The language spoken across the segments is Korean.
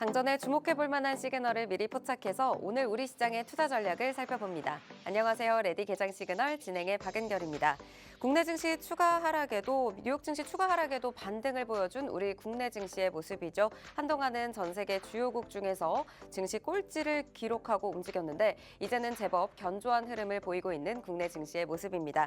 장전에 주목해볼 만한 시그널을 미리 포착해서 오늘 우리 시장의 투자 전략을 살펴봅니다. 안녕하세요. 레디 개장 시그널 진행의 박은결입니다. 국내 증시 추가 하락에도 뉴욕 증시 추가 하락에도 반등을 보여준 우리 국내 증시의 모습이죠. 한동안은 전 세계 주요국 중에서 증시 꼴찌를 기록하고 움직였는데 이제는 제법 견조한 흐름을 보이고 있는 국내 증시의 모습입니다.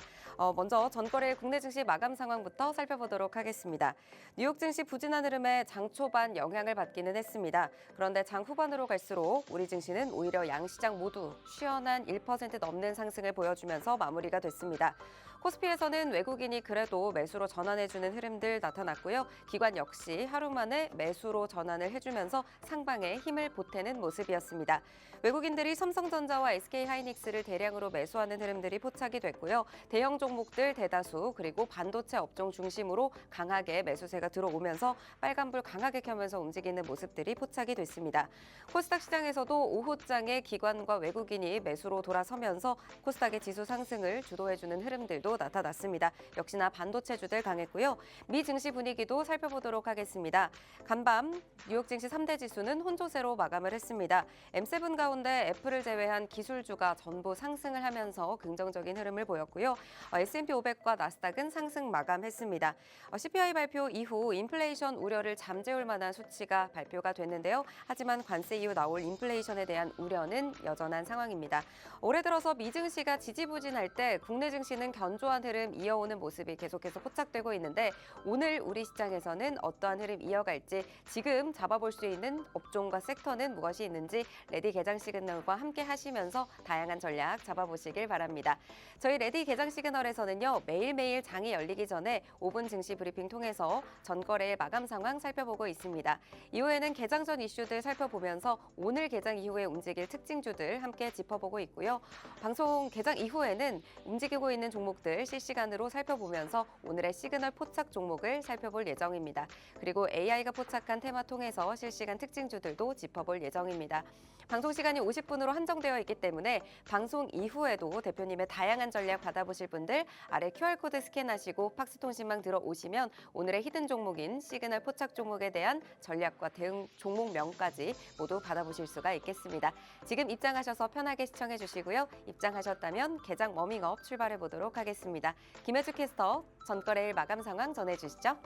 먼저 전거래일 국내 증시 마감 상황부터 살펴보도록 하겠습니다. 뉴욕 증시 부진한 흐름에 장 초반 영향을 받기는 했습니다. 그런데 장 후반으로 갈수록 우리 증시는 오히려 양시장 모두 시원한 1% 넘는 상승을 보여주면서 마무리가 됐습니다. 코스피에서는 외국인이 그래도 매수로 전환해주는 흐름들 나타났고요. 기관 역시 하루 만에 매수로 전환을 해주면서 상방에 힘을 보태는 모습이었습니다. 외국인들이 삼성전자와 SK하이닉스를 대량으로 매수하는 흐름들이 포착이 됐고요. 대형 종목들 대다수 그리고 반도체 업종 중심으로 강하게 매수세가 들어오면서 빨간불 강하게 켜면서 움직이는 모습들이 포착이 됐습니다. 코스닥 시장에서도 오후장에 기관과 외국인이 매수로 돌아서면서 코스닥의 지수 상승을 주도해주는 흐름들도 나타났습니다. 역시나 반도체주들 강했고요. 미 증시 분위기도 살펴보도록 하겠습니다. 간밤 뉴욕 증시 3대 지수는 혼조세로 마감을 했습니다. M7 가운데 애플을 제외한 기술주가 전부 상승을 하면서 긍정적인 흐름을 보였고요. S&P 500과 나스닥은 상승 마감했습니다. CPI 발표 이후 인플레이션 우려를 잠재울 만한 수치가 발표가 됐는데요. 하지만 관세 이후 나올 인플레이션에 대한 우려는 여전한 상황입니다. 올해 들어서 미 증시가 지지부진할 때 국내 증시는 견조한 흐름 이어오는 모습이 계속해서 포착되고 있는데 오늘 우리 시장에서는 어떠한 흐름 이어갈지 지금 잡아볼 수 있는 업종과 섹터는 무엇이 있는지 레디 개장 시그널과 함께 하시면서 다양한 전략 잡아보시길 바랍니다. 저희 레디 개장 시그널에서는요. 매일매일 장이 열리기 전에 5분 증시 브리핑 통해서 전거래일 마감 상황 살펴보고 있습니다. 이후에는 개장 전 이슈들 살펴보면서 오늘 개장 이후에 움직일 특징주들 함께 짚어보고 있고요. 방송 개장 이후에는 움직이고 있는 종목들 실시간으로 살펴보면서 오늘의 시그널 포착 종목을 살펴볼 예정입니다. 그리고 AI가 포착한 테마 통해서 실시간 특징주들도 짚어볼 예정입니다. 방송 시간이 50분으로 한정되어 있기 때문에 방송 이후에도 대표님의 다양한 전략 받아보실 분들 아래 QR코드 스캔하시고 팍스통신망 들어오시면 오늘의 히든 종목인 시그널 포착 종목에 대한 전략과 대응 종목명까지 모두 받아보실 수가 있겠습니다. 지금 입장하셔서 편하게 시청해 주시고요. 입장하셨다면 개장 워밍업 출발해 보도록 하겠습니다. 김혜주 캐스터 전거래일 마감 상황 전해주시죠.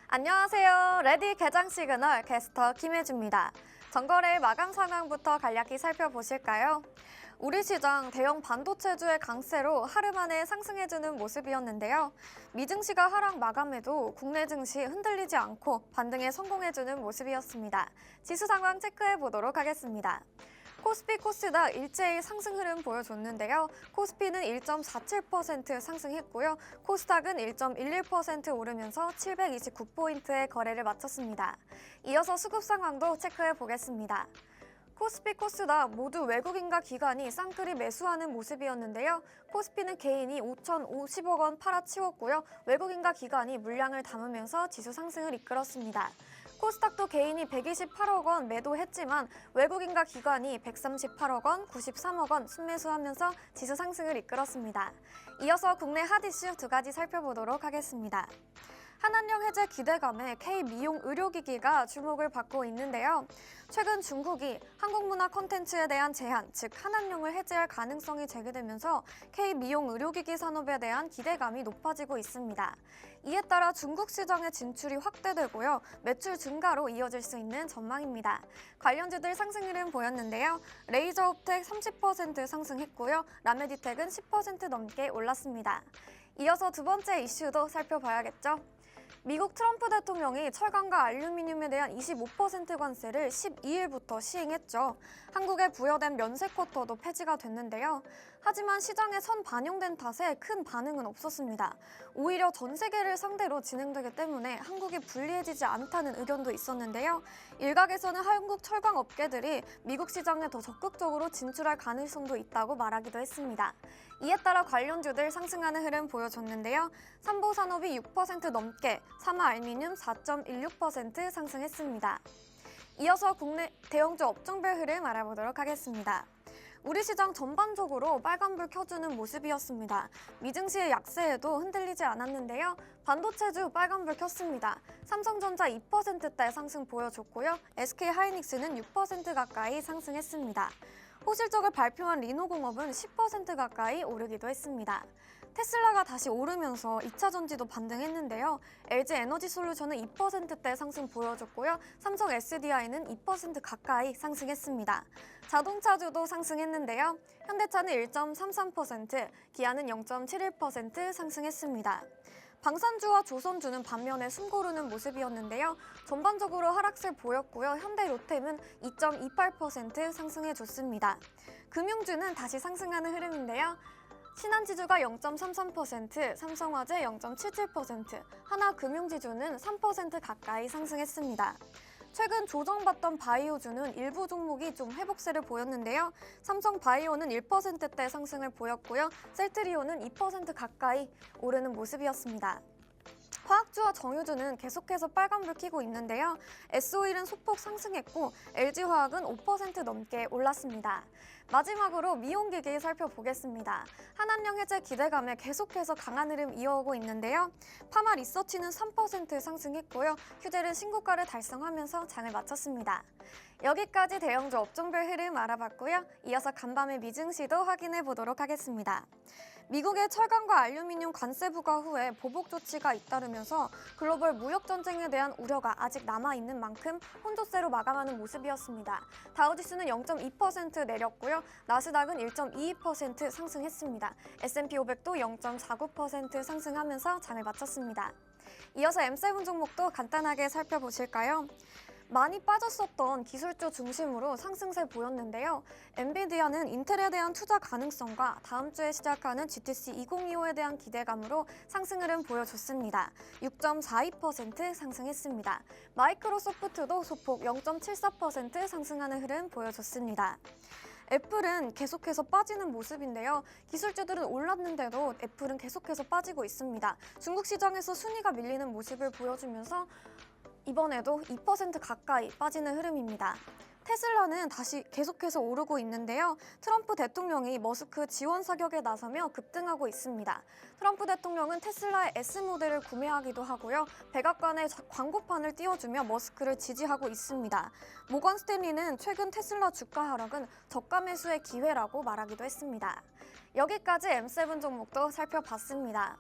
안녕하세요. 레디 개장 시그널 캐스터 김혜주입니다. 전거래일 마감 상황부터 간략히 살펴보실까요? 우리 시장 대형 반도체주의 강세로 하루 만에 상승해주는 모습이었는데요. 미 증시가 하락 마감해도 국내 증시 흔들리지 않고 반등에 성공해주는 모습이었습니다. 지수 상황 체크해 보도록 하겠습니다. 코스피, 코스닥 일제히 상승 흐름 보여줬는데요. 코스피는 1.47% 상승했고요. 코스닥은 1.11% 오르면서 729포인트의 거래를 마쳤습니다. 이어서 수급 상황도 체크해 보겠습니다. 코스피, 코스닥 모두 외국인과 기관이 쌍끌이 매수하는 모습이었는데요. 코스피는 개인이 5,050억 원 팔아치웠고요. 외국인과 기관이 물량을 담으면서 지수 상승을 이끌었습니다. 코스닥도 개인이 128억 원 매도했지만 외국인과 기관이 138억 원, 93억 원 순매수하면서 지수 상승을 이끌었습니다. 이어서 국내 핫 이슈 두 가지 살펴보도록 하겠습니다. 한한령 해제 기대감에 K미용 의료기기가 주목을 받고 있는데요. 최근 중국이 한국문화 콘텐츠에 대한 제한, 즉 한한령을 해제할 가능성이 제기되면서 K미용 의료기기 산업에 대한 기대감이 높아지고 있습니다. 이에 따라 중국 시장의 진출이 확대되고요. 매출 증가로 이어질 수 있는 전망입니다. 관련주들 상승 흐름 보였는데요. 레이저옵텍 30% 상승했고요. 라메디텍은 10% 넘게 올랐습니다. 이어서 두 번째 이슈도 살펴봐야겠죠. 미국 트럼프 대통령이 철강과 알루미늄에 대한 25% 관세를 12일부터 시행했죠. 한국에 부여된 면세 쿼터도 폐지가 됐는데요. 하지만 시장에 선 반영된 탓에 큰 반응은 없었습니다. 오히려 전 세계를 상대로 진행되기 때문에 한국이 불리해지지 않다는 의견도 있었는데요. 일각에서는 한국 철강 업계들이 미국 시장에 더 적극적으로 진출할 가능성도 있다고 말하기도 했습니다. 이에 따라 관련주들 상승하는 흐름 보여줬는데요. 삼보산업이 6% 넘게, 사마알미늄 4.16% 상승했습니다. 이어서 국내 대형주 업종별 흐름 알아보도록 하겠습니다. 우리 시장 전반적으로 빨간불 켜주는 모습이었습니다. 미증시의 약세에도 흔들리지 않았는데요. 반도체주 빨간불 켰습니다. 삼성전자 2%대 상승 보여줬고요. SK하이닉스는 6% 가까이 상승했습니다. 호실적을 발표한 리노공업은 10% 가까이 오르기도 했습니다. 테슬라가 다시 오르면서 2차 전지도 반등했는데요. LG 에너지솔루션은 2%대 상승 보여줬고요. 삼성 SDI는 2% 가까이 상승했습니다. 자동차주도 상승했는데요. 현대차는 1.33%, 기아는 0.71% 상승했습니다. 방산주와 조선주는 반면에 숨고르는 모습이었는데요. 전반적으로 하락세 보였고요. 현대 로템은 2.28% 상승해줬습니다. 금융주는 다시 상승하는 흐름인데요. 신한지주가 0.33%, 삼성화재 0.77%, 하나금융지주는 3% 가까이 상승했습니다. 최근 조정받던 바이오주는 일부 종목이 좀 회복세를 보였는데요. 삼성바이오는 1%대 상승을 보였고요. 셀트리온은 2% 가까이 오르는 모습이었습니다. 화학주와 정유주는 계속해서 빨간불 켜고 있는데요. S오일은 소폭 상승했고 LG화학은 5% 넘게 올랐습니다. 마지막으로 미용기기 살펴보겠습니다. 한한령 해제 기대감에 계속해서 강한 흐름 이어오고 있는데요. 파마 리서치는 3% 상승했고요. 휴젤은 신고가를 달성하면서 장을 마쳤습니다. 여기까지 대형주 업종별 흐름 알아봤고요. 이어서 간밤의 미증시도 확인해 보도록 하겠습니다. 미국의 철강과 알루미늄 관세 부과 후에 보복 조치가 잇따르면서 글로벌 무역 전쟁에 대한 우려가 아직 남아있는 만큼 혼조세로 마감하는 모습이었습니다. 다우지수는 0.2% 내렸고요. 나스닥은 1.22% 상승했습니다. S&P 500도 0.49% 상승하면서 장을 마쳤습니다. 이어서 M7 종목도 간단하게 살펴보실까요? 많이 빠졌었던 기술주 중심으로 상승세 보였는데요. 엔비디아는 인텔에 대한 투자 가능성과 다음 주에 시작하는 GTC 2025에 대한 기대감으로 상승 흐름 보여줬습니다. 6.42% 상승했습니다. 마이크로소프트도 소폭 0.74% 상승하는 흐름 보여줬습니다. 애플은 계속해서 빠지는 모습인데요. 기술주들은 올랐는데도 애플은 계속해서 빠지고 있습니다. 중국 시장에서 순위가 밀리는 모습을 보여주면서 이번에도 2% 가까이 빠지는 흐름입니다. 테슬라는 다시 계속해서 오르고 있는데요. 트럼프 대통령이 머스크 지원 사격에 나서며 급등하고 있습니다. 트럼프 대통령은 테슬라의 S모델을 구매하기도 하고요. 백악관에 광고판을 띄워주며 머스크를 지지하고 있습니다. 모건 스탠리는 최근 테슬라 주가 하락은 저가 매수의 기회라고 말하기도 했습니다. 여기까지 M7 종목도 살펴봤습니다.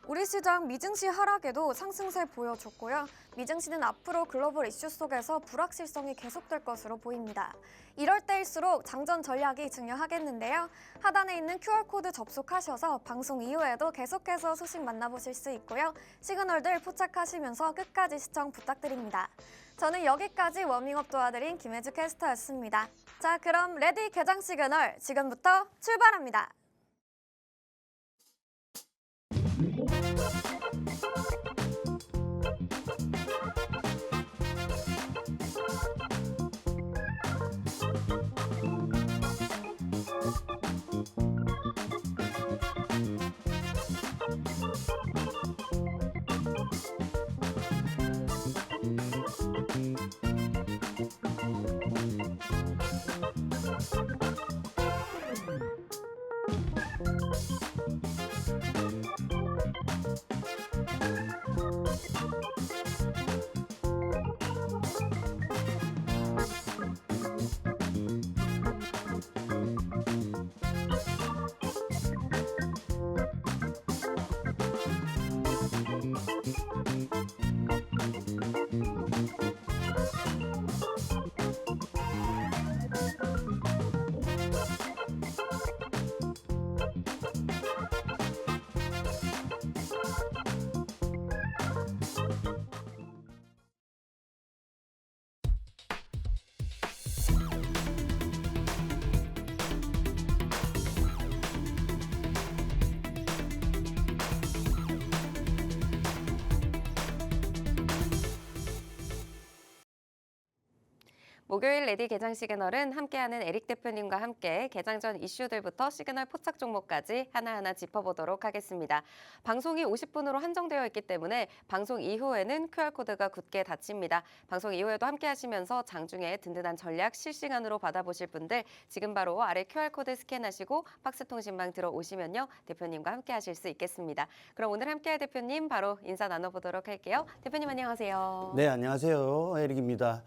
우리 시장 미증시 하락에도 상승세 보여줬고요. 미증시는 앞으로 글로벌 이슈 속에서 불확실성이 계속될 것으로 보입니다. 이럴 때일수록 장전 전략이 중요하겠는데요. 하단에 있는 QR코드 접속하셔서 방송 이후에도 계속해서 소식 만나보실 수 있고요. 시그널들 포착하시면서 끝까지 시청 부탁드립니다. 저는 여기까지 워밍업 도와드린 김혜주 캐스터였습니다. 자, 그럼 레디 개장 시그널 지금부터 출발합니다. 목요일 레디 개장 시그널은 함께하는 에릭 대표님과 함께 개장 전 이슈들부터 시그널 포착 종목까지 하나하나 짚어보도록 하겠습니다. 방송이 50분으로 한정되어 있기 때문에 방송 이후에는 QR코드가 굳게 닫힙니다. 방송 이후에도 함께 하시면서 장중에 든든한 전략 실시간으로 받아보실 분들 지금 바로 아래 QR코드 스캔하시고 박스통신망 들어오시면요. 대표님과 함께 하실 수 있겠습니다. 그럼 오늘 함께할 대표님 바로 인사 나눠보도록 할게요. 대표님 안녕하세요. 네, 안녕하세요. 에릭입니다.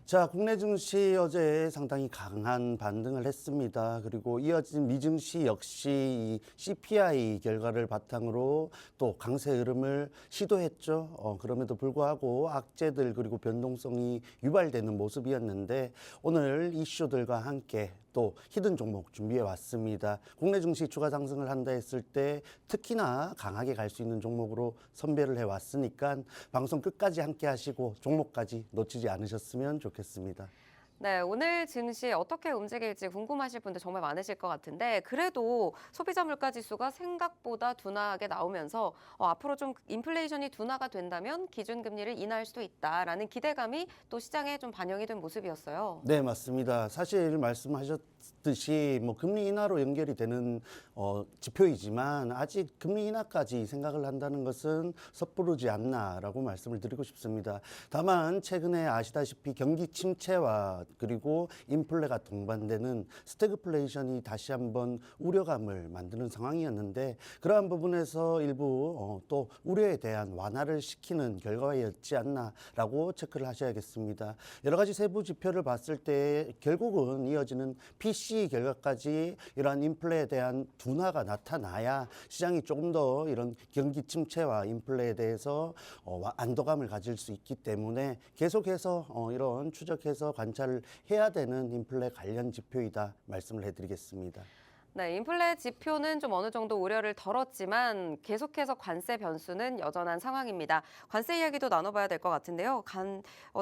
자, 국내 증시 어제 상당히 강한 반등을 했습니다. 그리고 이어진 미증시 역시 이 CPI 결과를 바탕으로 또 강세 흐름을 시도했죠. 그럼에도 불구하고 악재들 그리고 변동성이 유발되는 모습이었는데 오늘 이슈들과 함께 또 히든 종목 준비해 왔습니다. 국내 증시 추가 상승을 한다 했을 때 특히나 강하게 갈 수 있는 종목으로 선별을 해 왔으니까 방송 끝까지 함께 하시고 종목까지 놓치지 않으셨으면 좋겠습니다. 네, 오늘 증시 어떻게 움직일지 궁금하실 분들 정말 많으실 것 같은데 그래도 소비자 물가 지수가 생각보다 둔화하게 나오면서 앞으로 좀 인플레이션이 둔화가 된다면 기준금리를 인하할 수도 있다라는 기대감이 또 시장에 좀 반영이 된 모습이었어요. 네, 맞습니다. 사실 말씀하셨듯이 뭐 금리 인하로 연결이 되는 지표이지만 아직 금리 인하까지 생각을 한다는 것은 섣부르지 않나라고 말씀을 드리고 싶습니다. 다만 최근에 아시다시피 경기 침체와 그리고 인플레가 동반되는 스태그플레이션이 다시 한번 우려감을 만드는 상황이었는데 그러한 부분에서 일부 또 우려에 대한 완화를 시키는 결과였지 않나라고 체크를 하셔야겠습니다. 여러 가지 세부 지표를 봤을 때 결국은 이어지는 PCE 결과까지 이러한 인플레에 대한 둔화가 나타나야 시장이 조금 더 이런 경기 침체와 인플레에 대해서 안도감을 가질 수 있기 때문에 계속해서 이런 추적해서 관찰을 해야 되는 인플레 관련 지표이다 말씀을 해드리겠습니다. 네, 인플레 지표는 좀 어느 정도 우려를 덜었지만 계속해서 관세 변수는 여전한 상황입니다. 관세 이야기도 나눠봐야 될 것 같은데요.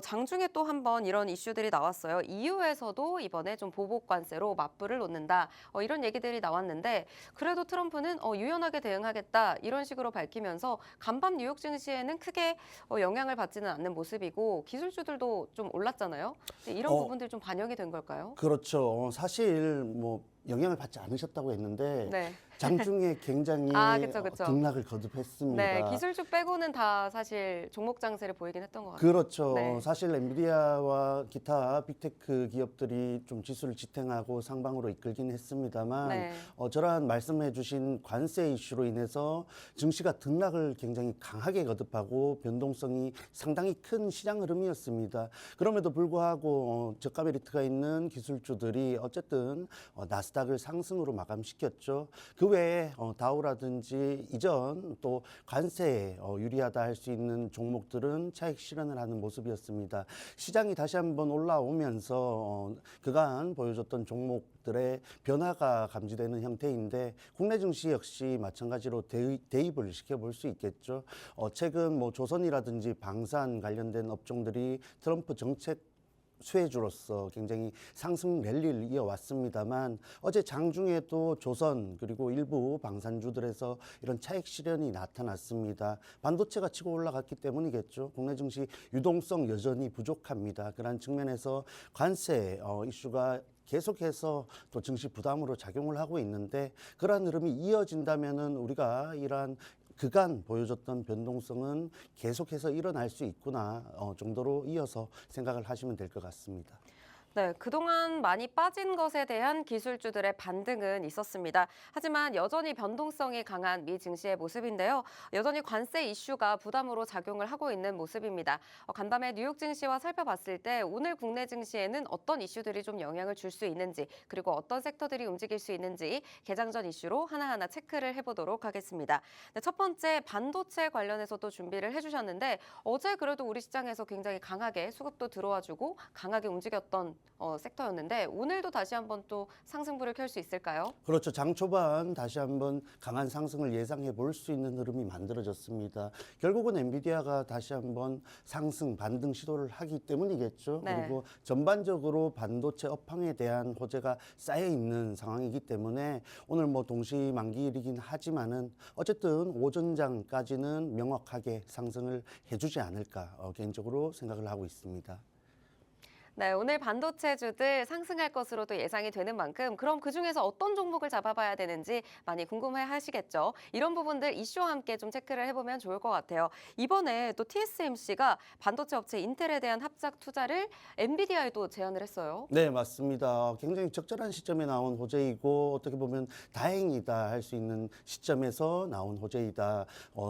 장중에 또 한 번 이런 이슈들이 나왔어요. EU에서도 이번에 좀 보복 관세로 맞불을 놓는다. 이런 얘기들이 나왔는데 그래도 트럼프는 유연하게 대응하겠다 이런 식으로 밝히면서 간밤 뉴욕 증시에는 크게 영향을 받지는 않는 모습이고 기술주들도 좀 올랐잖아요. 이런 부분들이 좀 반영이 된 걸까요? 그렇죠. 사실 뭐 영향을 받지 않으셨다고 했는데 네. 장중에 굉장히 그쵸. 등락을 거듭했습니다. 네, 기술주 빼고는 다 사실 종목 장세를 보이긴 했던 것 같아요. 그렇죠. 네. 사실 엔비디아와 기타 빅테크 기업들이 좀 지수를 지탱하고 상방으로 이끌긴 했습니다만 네. 저러한 말씀해 주신 관세 이슈로 인해서 증시가 등락을 굉장히 강하게 거듭하고 변동성이 상당히 큰 시장 흐름이었습니다. 그럼에도 불구하고 저가 메리트가 있는 기술주들이 어쨌든 나스닥을 상승으로 마감시켰죠. 그 외에 다우라든지 이전 또 관세에 유리하다 할 수 있는 종목들은 차익 실현을 하는 모습이었습니다. 시장이 다시 한번 올라오면서 그간 보여줬던 종목들의 변화가 감지되는 형태인데 국내 증시 역시 마찬가지로 대입을 시켜볼 수 있겠죠. 최근 뭐 조선이라든지 방산 관련된 업종들이 트럼프 정책 수혜주로서 굉장히 상승 랠리를 이어왔습니다만 어제 장중에도 조선 그리고 일부 방산주들에서 이런 차익 실현이 나타났습니다. 반도체가 치고 올라갔기 때문이겠죠. 국내 증시 유동성 여전히 부족합니다. 그런 측면에서 관세 이슈가 계속해서 또 증시 부담으로 작용을 하고 있는데 그러한 흐름이 이어진다면은 우리가 이러한 그간 보여줬던 변동성은 계속해서 일어날 수 있구나 정도로 이어서 생각을 하시면 될 것 같습니다. 네, 그동안 많이 빠진 것에 대한 기술주들의 반등은 있었습니다. 하지만 여전히 변동성이 강한 미 증시의 모습인데요. 여전히 관세 이슈가 부담으로 작용을 하고 있는 모습입니다. 간밤에 뉴욕 증시와 살펴봤을 때 오늘 국내 증시에는 어떤 이슈들이 좀 영향을 줄 수 있는지 그리고 어떤 섹터들이 움직일 수 있는지 개장 전 이슈로 하나하나 체크를 해보도록 하겠습니다. 네, 첫 번째 반도체 관련해서도 준비를 해주셨는데 어제 그래도 우리 시장에서 굉장히 강하게 수급도 들어와주고 강하게 움직였던 섹터였는데 오늘도 다시 한번 또 상승불을 켤 수 있을까요? 그렇죠. 장 초반 다시 한번 강한 상승을 예상해 볼 수 있는 흐름이 만들어졌습니다. 결국은 엔비디아가 다시 한번 상승 반등 시도를 하기 때문이겠죠. 네. 그리고 전반적으로 반도체 업황에 대한 호재가 쌓여 있는 상황이기 때문에 오늘 뭐 동시만기일이긴 하지만은 어쨌든 오전장까지는 명확하게 상승을 해주지 않을까 개인적으로 생각을 하고 있습니다. 네, 오늘 반도체주들 상승할 것으로도 예상이 되는 만큼 그럼 그중에서 어떤 종목을 잡아봐야 되는지 많이 궁금해 하시겠죠. 이런 부분들 이슈와 함께 좀 체크를 해보면 좋을 것 같아요. 이번에 또 TSMC가 반도체 업체 인텔에 대한 합작 투자를 엔비디아에도 제안을 했어요. 네, 맞습니다. 굉장히 적절한 시점에 나온 호재이고 어떻게 보면 다행이다 할 수 있는 시점에서 나온 호재이다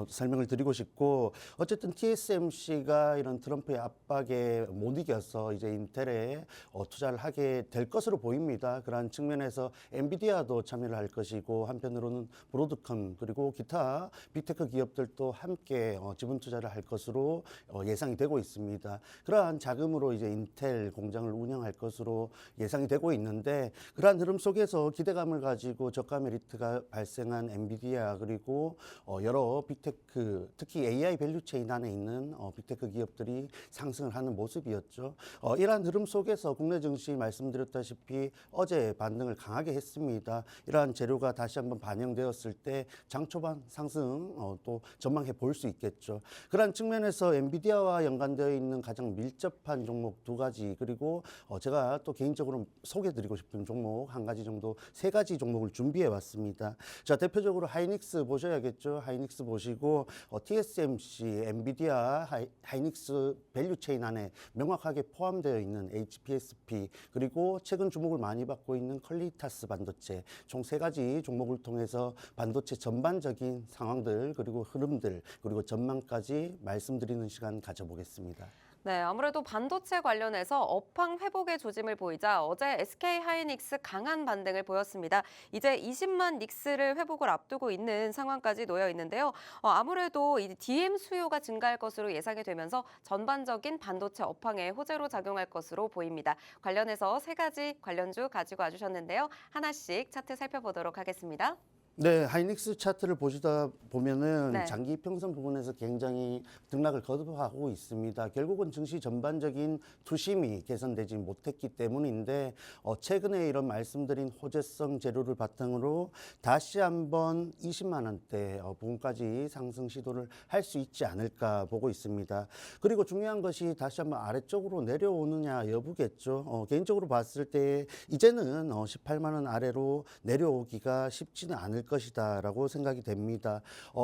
설명을 드리고 싶고 어쨌든 TSMC가 이런 트럼프의 압박에 못 이겨서 이제 인텔에 투자를 하게 될 것으로 보입니다. 그러한 측면에서 엔비디아도 참여를 할 것이고 한편으로는 브로드컴 그리고 기타 빅테크 기업들도 함께 지분 투자를 할 것으로 예상이 되고 있습니다. 그러한 자금으로 이제 인텔 공장을 운영할 것으로 예상이 되고 있는데 그러한 흐름 속에서 기대감을 가지고 저가 메리트가 발생한 엔비디아 그리고 여러 빅테크 특히 AI 밸류체인 안에 있는 빅테크 기업들이 상승을 하는 모습이었죠. 이러한 흐름 속에서 국내 증시 말씀드렸다시피 어제 반등을 강하게 했습니다. 이러한 재료가 다시 한번 반영되었을 때 장 초반 상승 또 전망해 볼 수 있겠죠. 그러한 측면에서 엔비디아와 연관되어 있는 가장 밀접한 종목 두 가지 그리고 제가 또 개인적으로 소개드리고 싶은 종목 한 가지 정도 세 가지 종목을 준비해 왔습니다. 자, 대표적으로 하이닉스 보셔야겠죠. 하이닉스 보시고 TSMC, 엔비디아, 하이닉스 밸류체인 안에 명확하게 포함되어 있는 HPSP 그리고 최근 주목을 많이 받고 있는 퀄리타스 반도체 총 세 가지 종목을 통해서 반도체 전반적인 상황들 그리고 흐름들 그리고 전망까지 말씀드리는 시간 가져보겠습니다. 네, 아무래도 반도체 관련해서 업황 회복의 조짐을 보이자 어제 SK 하이닉스 강한 반등을 보였습니다. 이제 20만 닉스를 회복을 앞두고 있는 상황까지 놓여 있는데요. 아무래도 이 DM 수요가 증가할 것으로 예상이 되면서 전반적인 반도체 업황에 호재로 작용할 것으로 보입니다. 관련해서 세 가지 관련주 가지고 와주셨는데요. 하나씩 차트 살펴보도록 하겠습니다. 네, 하이닉스 차트를 보시다 보면은 네. 장기 평선 부분에서 굉장히 등락을 거듭하고 있습니다. 결국은 증시 전반적인 투심이 개선되지 못했기 때문인데 최근에 이런 말씀드린 호재성 재료를 바탕으로 다시 한번 20만 원대 부분까지 상승 시도를 할 수 있지 않을까 보고 있습니다. 그리고 중요한 것이 다시 한번 아래쪽으로 내려오느냐 여부겠죠. 개인적으로 봤을 때 이제는 18만 원 아래로 내려오기가 쉽지는 않을 것이다라고 생각이 됩니다.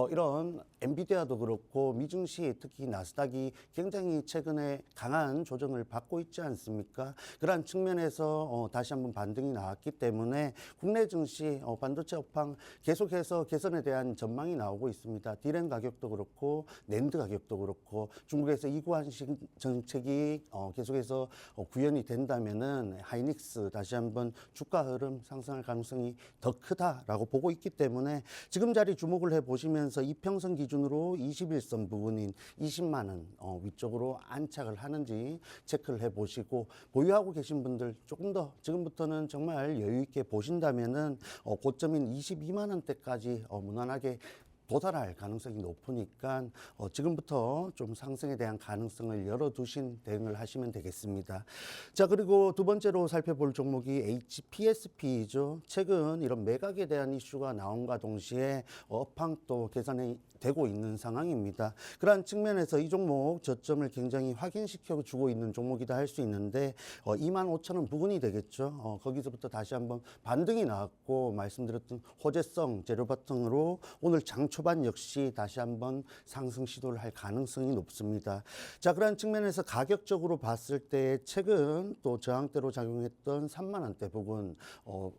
이런 엔비디아도 그렇고 미증시 특히 나스닥이 굉장히 최근에 강한 조정을 받고 있지 않습니까? 그러한 측면에서 다시 한번 반등이 나왔기 때문에 국내 증시 반도체 업황 계속해서 개선에 대한 전망이 나오고 있습니다. 디램 가격도 그렇고 낸드 가격도 그렇고 중국에서 이구한식 정책이 계속해서 구현이 된다면은 하이닉스 다시 한번 주가 흐름 상승할 가능성이 더 크다라고 보고 있기 때문에 지금 자리 주목을 해 보시면서 이평선 기준으로 21선 부분인 20만 원 위쪽으로 안착을 하는지 체크를 해 보시고 보유하고 계신 분들 조금 더 지금부터는 정말 여유 있게 보신다면은 고점인 22만 원대까지 무난하게 도달할 가능성이 높으니까 지금부터 좀 상승에 대한 가능성을 열어두신 대응을 하시면 되겠습니다. 자, 그리고 두 번째로 살펴볼 종목이 HPSP이죠. 최근 이런 매각에 대한 이슈가 나온과 동시에 업황도 개선이 되고 있는 상황입니다. 그러한 측면에서 이 종목 저점을 굉장히 확인시켜 주고 있는 종목이다 할 수 있는데 25,000원 부근이 되겠죠. 거기서부터 다시 한번 반등이 나왔고 말씀드렸던 호재성 재료 바탕으로 오늘 장 초반 역시 다시 한번 상승 시도를 할 가능성이 높습니다. 자, 그러한 측면에서 가격적으로 봤을 때 최근 또 저항대로 작용했던 3만 원대 부근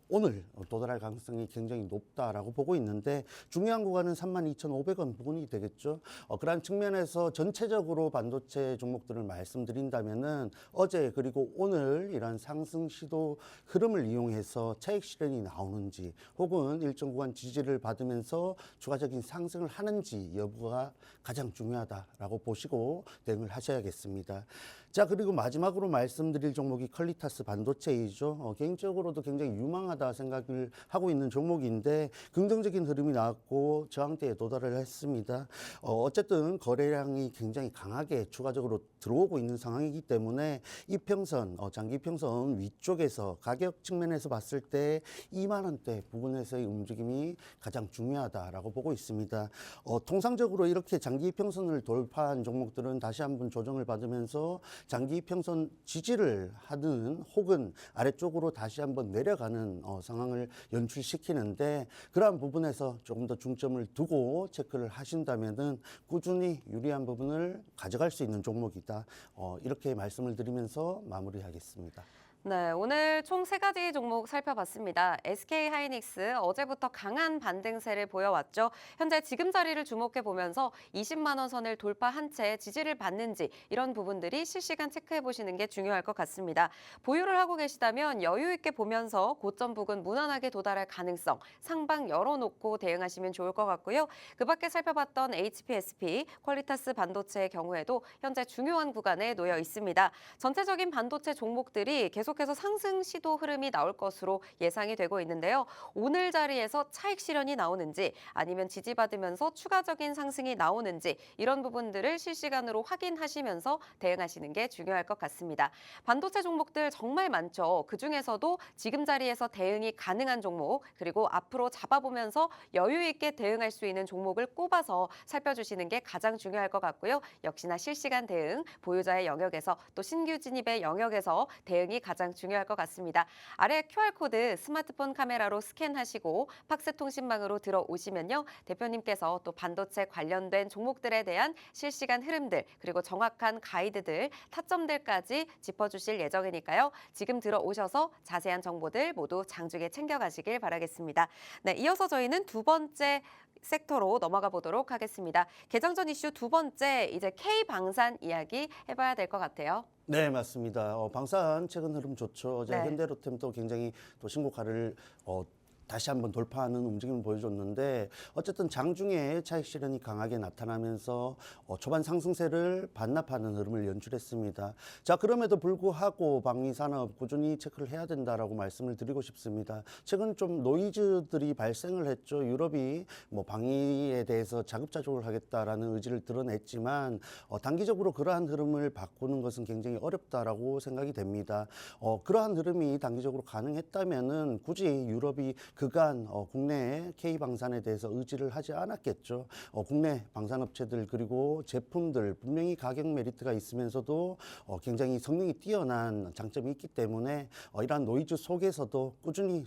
오늘 도달할 가능성이 굉장히 높다라고 보고 있는데 중요한 구간은 32,500원 부분이 되겠죠. 그러한 측면에서 전체적으로 반도체 종목들을 말씀드린다면은 어제 그리고 오늘 이런 상승 시도 흐름을 이용해서 차익 실현이 나오는지 혹은 일정 구간 지지를 받으면서 추가적인 상승을 하는지 여부가 가장 중요하다라고 보시고 대응을 하셔야겠습니다. 자, 그리고 마지막으로 말씀드릴 종목이 퀄리타스 반도체이죠. 개인적으로도 굉장히 유망하다 생각을 하고 있는 종목인데 긍정적인 흐름이 나왔고 저항대에 도달을 했습니다. 어쨌든 거래량이 굉장히 강하게 추가적으로 들어오고 있는 상황이기 때문에 이평선, 장기평선 위쪽에서 가격 측면에서 봤을 때 2만 원대 부분에서의 움직임이 가장 중요하다라고 보고 있습니다. 통상적으로 이렇게 장기평선을 돌파한 종목들은 다시 한번 조정을 받으면서 장기 이평선 지지를 하든 혹은 아래쪽으로 다시 한번 내려가는 상황을 연출시키는데 그러한 부분에서 조금 더 중점을 두고 체크를 하신다면은 꾸준히 유리한 부분을 가져갈 수 있는 종목이다. 이렇게 말씀을 드리면서 마무리하겠습니다. 네, 오늘 총 3가지 종목 살펴봤습니다. SK하이닉스 어제부터 강한 반등세를 보여왔죠. 현재 지금 자리를 주목해 보면서 20만 원 선을 돌파한 채 지지를 받는지 이런 부분들이 실시간 체크해 보시는 게 중요할 것 같습니다. 보유를 하고 계시다면 여유 있게 보면서 고점 부근 무난하게 도달할 가능성 상방 열어놓고 대응하시면 좋을 것 같고요. 그 밖에 살펴봤던 HPSP, 퀄리타스 반도체의 경우에도 현재 중요한 구간에 놓여 있습니다. 전체적인 반도체 종목들이 계속해서 상승 시도 흐름이 나올 것으로 예상이 되고 있는데요. 오늘 자리에서 차익 실현이 나오는지 아니면 지지받으면서 추가적인 상승이 나오는지 이런 부분들을 실시간으로 확인하시면서 대응하시는 게 중요할 것 같습니다. 반도체 종목들 정말 많죠. 그중에서도 지금 자리에서 대응이 가능한 종목 그리고 앞으로 잡아보면서 여유 있게 대응할 수 있는 종목을 꼽아서 살펴주시는 게 가장 중요할 것 같고요. 역시나 실시간 대응, 보유자의 영역에서 또 신규 진입의 영역에서 대응이 가장 중요할 것 같습니다. 아래 QR코드 스마트폰 카메라로 스캔하시고 팍스통신망으로 들어오시면요. 대표님께서 또 반도체 관련된 종목들에 대한 실시간 흐름들 그리고 정확한 가이드들, 타점들까지 짚어주실 예정이니까요. 지금 들어오셔서 자세한 정보들 모두 장중에 챙겨가시길 바라겠습니다. 네, 이어서 저희는 두 번째 섹터로 넘어가 보도록 하겠습니다. 개장 전 이슈 두 번째, 이제 K방산 이야기 해봐야 될 것 같아요. 네, 맞습니다. 방산 최근 흐름 좋죠. 어제 네. 현대로템도 굉장히 또 신고가를 다시 한번 돌파하는 움직임을 보여줬는데 어쨌든 장중에 차익 실현이 강하게 나타나면서 초반 상승세를 반납하는 흐름을 연출했습니다. 자, 그럼에도 불구하고 방위산업 꾸준히 체크를 해야 된다라고 말씀을 드리고 싶습니다. 최근 좀 노이즈들이 발생을 했죠. 유럽이 뭐 방위에 대해서 자급자족을 하겠다라는 의지를 드러냈지만 단기적으로 그러한 흐름을 바꾸는 것은 굉장히 어렵다라고 생각이 됩니다. 그러한 흐름이 단기적으로 가능했다면은 굳이 유럽이 그간 국내 K방산에 대해서 의지를 하지 않았겠죠. 국내 방산업체들 그리고 제품들 분명히 가격 메리트가 있으면서도 굉장히 성능이 뛰어난 장점이 있기 때문에 이러한 노이즈 속에서도 꾸준히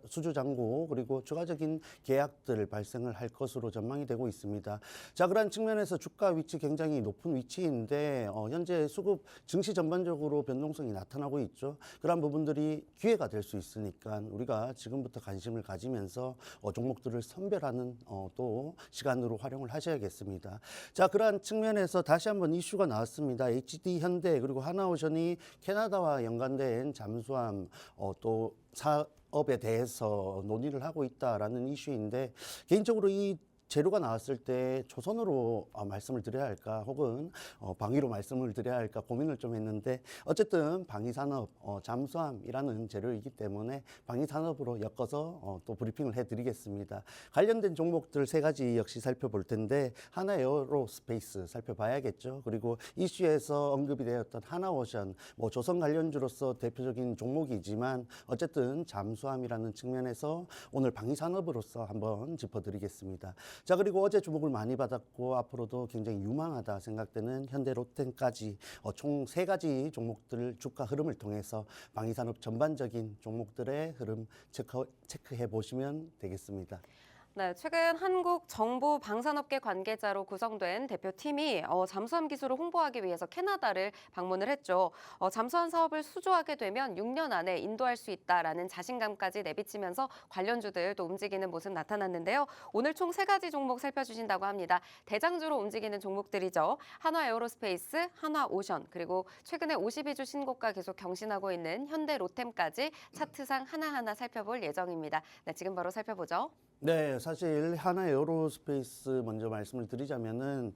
수주잔고 그리고 추가적인 계약들 발생을 할 것으로 전망이 되고 있습니다. 자, 그러한 측면에서 주가 위치 굉장히 높은 위치인데 현재 수급 증시 전반적으로 변동성이 나타나고 있죠. 그러한 부분들이 기회가 될 수 있으니까 우리가 지금부터 관심을 가지면서 종목들을 선별하는 또 시간으로 활용을 하셔야겠습니다. 자, 그러한 측면에서 다시 한번 이슈가 나왔습니다. HD 현대 그리고 하나오션이 캐나다와 연관된 잠수함 또 사업에 대해서 논의를 하고 있다라는 이슈인데 개인적으로 이 재료가 나왔을 때 조선으로 말씀을 드려야 할까 혹은 방위로 말씀을 드려야 할까 고민을 좀 했는데 어쨌든 방위산업 잠수함이라는 재료이기 때문에 방위산업으로 엮어서 또 브리핑을 해드리겠습니다. 관련된 종목들 3가지 역시 살펴볼 텐데 하나에어로스페이스 살펴봐야겠죠. 그리고 이슈에서 언급이 되었던 하나오션 뭐 조선 관련주로서 대표적인 종목이지만 어쨌든 잠수함이라는 측면에서 오늘 방위산업으로서 한번 짚어드리겠습니다. 자, 그리고 어제 주목을 많이 받았고 앞으로도 굉장히 유망하다 생각되는 현대로템까지 총 3가지 종목들 주가 흐름을 통해서 방위산업 전반적인 종목들의 흐름 체크해 보시면 되겠습니다. 네, 최근 한국 정부 방산업계 관계자로 구성된 대표팀이 잠수함 기술을 홍보하기 위해서 캐나다를 방문을 했죠. 잠수함 사업을 수주하게 되면 6년 안에 인도할 수 있다라는 자신감까지 내비치면서 관련주들도 움직이는 모습 나타났는데요. 오늘 총 3가지 종목 살펴주신다고 합니다. 대장주로 움직이는 종목들이죠. 한화에어로스페이스, 한화오션, 그리고 최근에 52주 신고가 계속 경신하고 있는 현대로템까지 차트상 하나하나 살펴볼 예정입니다. 네, 지금 바로 살펴보죠. 네, 사실 하나에어로스페이스 먼저 말씀을 드리자면은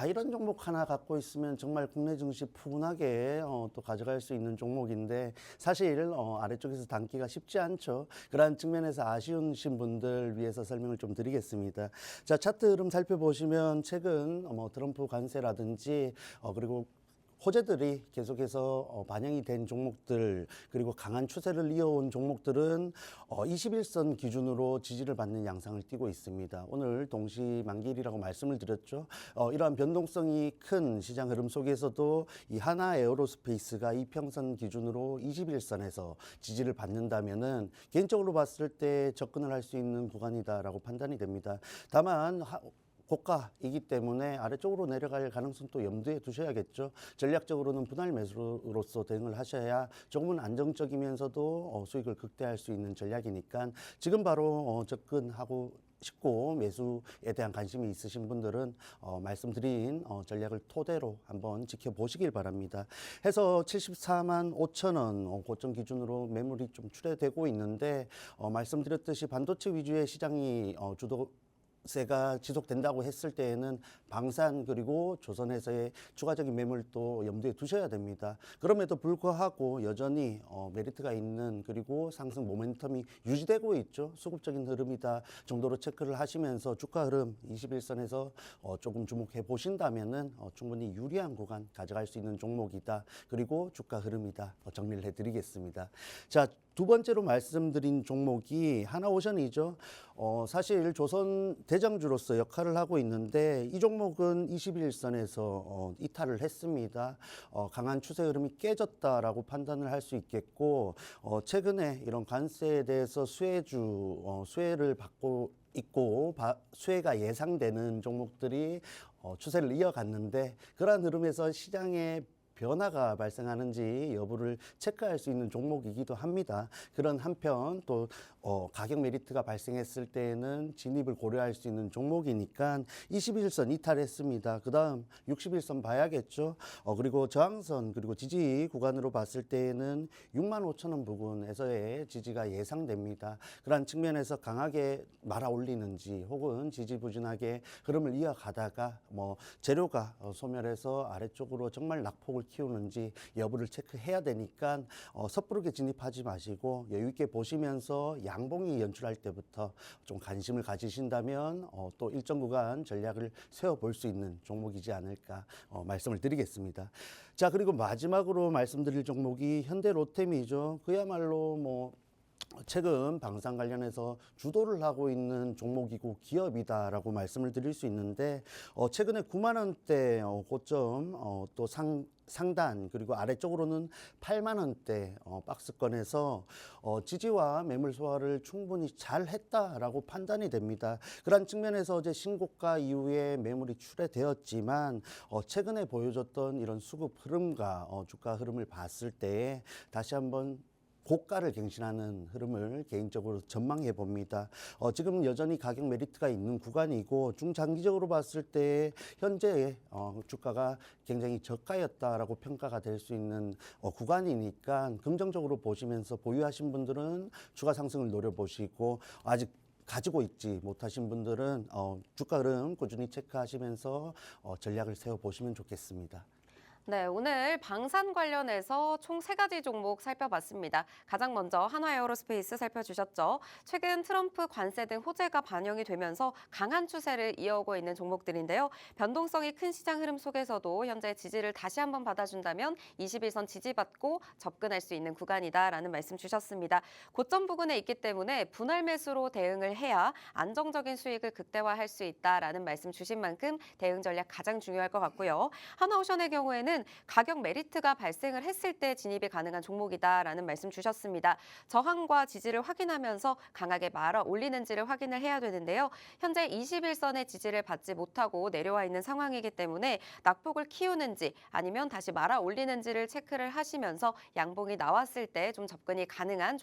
이런 종목 하나 갖고 있으면 정말 국내 증시 푸근하게 또 가져갈 수 있는 종목인데 사실 아래쪽에서 담기가 쉽지 않죠. 그러한 측면에서 아쉬우신 분들 위해서 설명을 좀 드리겠습니다. 자, 차트 흐름 살펴보시면 최근 트럼프 관세라든지 그리고 호재들이 계속해서 반영이 된 종목들 그리고 강한 추세를 이어온 종목들은 21선 기준으로 지지를 받는 양상을 띠고 있습니다. 오늘 동시 만기일이라고 말씀을 드렸죠. 이러한 변동성이 큰 시장 흐름 속에서도 이 하나 에어로스페이스가 이평선 기준으로 21선에서 지지를 받는다면은 개인적으로 봤을 때 접근을 할 수 있는 구간이다라고 판단이 됩니다. 다만 고가이기 때문에 아래쪽으로 내려갈 가능성도 염두에 두셔야겠죠. 전략적으로는 분할 매수로서 대응을 하셔야 조금은 안정적이면서도 수익을 극대화할 수 있는 전략이니까 지금 바로 접근하고 싶고 매수에 대한 관심이 있으신 분들은 말씀드린 전략을 토대로 한번 지켜보시길 바랍니다. 해서 74만 5천 원 고점 기준으로 매물이 좀 출회되고 있는데 말씀드렸듯이 반도체 위주의 시장이 세가 지속된다고 했을 때에는 방산 그리고 조선에서의 추가적인 매물도 염두에 두셔야 됩니다. 그럼에도 불구하고 여전히 메리트가 있는 그리고 상승 모멘텀이 유지되고 있죠. 수급적인 흐름이다 정도로 체크를 하시면서 주가 흐름 21선에서 조금 주목해 보신다면은 충분히 유리한 구간 가져갈 수 있는 종목이다. 그리고 주가 흐름이다. 정리를 해드리겠습니다. 자, 두 번째로 말씀드린 종목이 하나오션이죠. 사실 조선 대장주로서 역할을 하고 있는데 이 종목은 21선에서 이탈을 했습니다. 강한 추세 흐름이 깨졌다라고 판단을 할 수 있겠고 최근에 이런 관세에 대해서 수혜를 받고 있고 수혜가 예상되는 종목들이 추세를 이어갔는데 그러한 흐름에서 시장의 변화가 발생하는지 여부를 체크할 수 있는 종목이기도 합니다. 그런 한편 또 가격 메리트가 발생했을 때에는 진입을 고려할 수 있는 종목이니까 21선 이탈했습니다. 그 다음 61선 봐야겠죠. 그리고 저항선 그리고 지지 구간으로 봤을 때에는 6만 5천 원 부근에서의 지지가 예상됩니다. 그러한 측면에서 강하게 말아올리는지 혹은 지지부진하게 흐름을 이어가다가 재료가 소멸해서 아래쪽으로 정말 낙폭을 키우는지 여부를 체크해야 되니까 섣부르게 진입하지 마시고 여유 있게 보시면서 양봉이 연출할 때부터 좀 관심을 가지신다면 또 일정 구간 전략을 세워볼 수 있는 종목이지 않을까 말씀을 드리겠습니다. 자, 그리고 마지막으로 말씀드릴 종목이 현대로템이죠. 그야말로 최근 방산 관련해서 주도를 하고 있는 종목이고 기업이다라고 말씀을 드릴 수 있는데 최근에 9만 원대 고점 또 상단 그리고 아래쪽으로는 8만 원대 박스권에서 지지와 매물 소화를 충분히 잘 했다라고 판단이 됩니다. 그런 측면에서 어제 신고가 이후에 매물이 출회되었지만 최근에 보여줬던 이런 수급 흐름과 주가 흐름을 봤을 때 다시 한번 고가를 갱신하는 흐름을 개인적으로 전망해 봅니다. 지금 여전히 가격 메리트가 있는 구간이고 중장기적으로 봤을 때 현재 주가가 굉장히 저가였다라고 평가가 될 수 있는 구간이니까 긍정적으로 보시면서 보유하신 분들은 주가 상승을 노려보시고 아직 가지고 있지 못하신 분들은 주가 흐름 꾸준히 체크하시면서 전략을 세워보시면 좋겠습니다. 네, 오늘 방산 관련해서 총 3가지 종목 살펴봤습니다. 가장 먼저 한화에어로스페이스 살펴주셨죠. 최근 트럼프 관세 등 호재가 반영이 되면서 강한 추세를 이어오고 있는 종목들인데요. 변동성이 큰 시장 흐름 속에서도 현재 지지를 다시 한번 받아준다면 21선 지지받고 접근할 수 있는 구간이다라는 말씀 주셨습니다. 고점 부근에 있기 때문에 분할 매수로 대응을 해야 안정적인 수익을 극대화할 수 있다라는 말씀 주신 만큼 대응 전략 가장 중요할 것 같고요. 하나오션의 경우에는 가격 메리트가 발생을 했을 때 진입이 가능한 종목이다라는 말씀 주셨습니다. 저항과 지지를 확인하면서 강하게 말아 올리는지를 확인을 해야 되는데요. 현재 21선의 지지를 받지 못하고 내려와 있는 상황이기 때문에 낙폭을 키우는지 아니면 다시 말아 올리는지를 체크를 하시면서 양봉이 나왔을 때 좀 접근이 가능한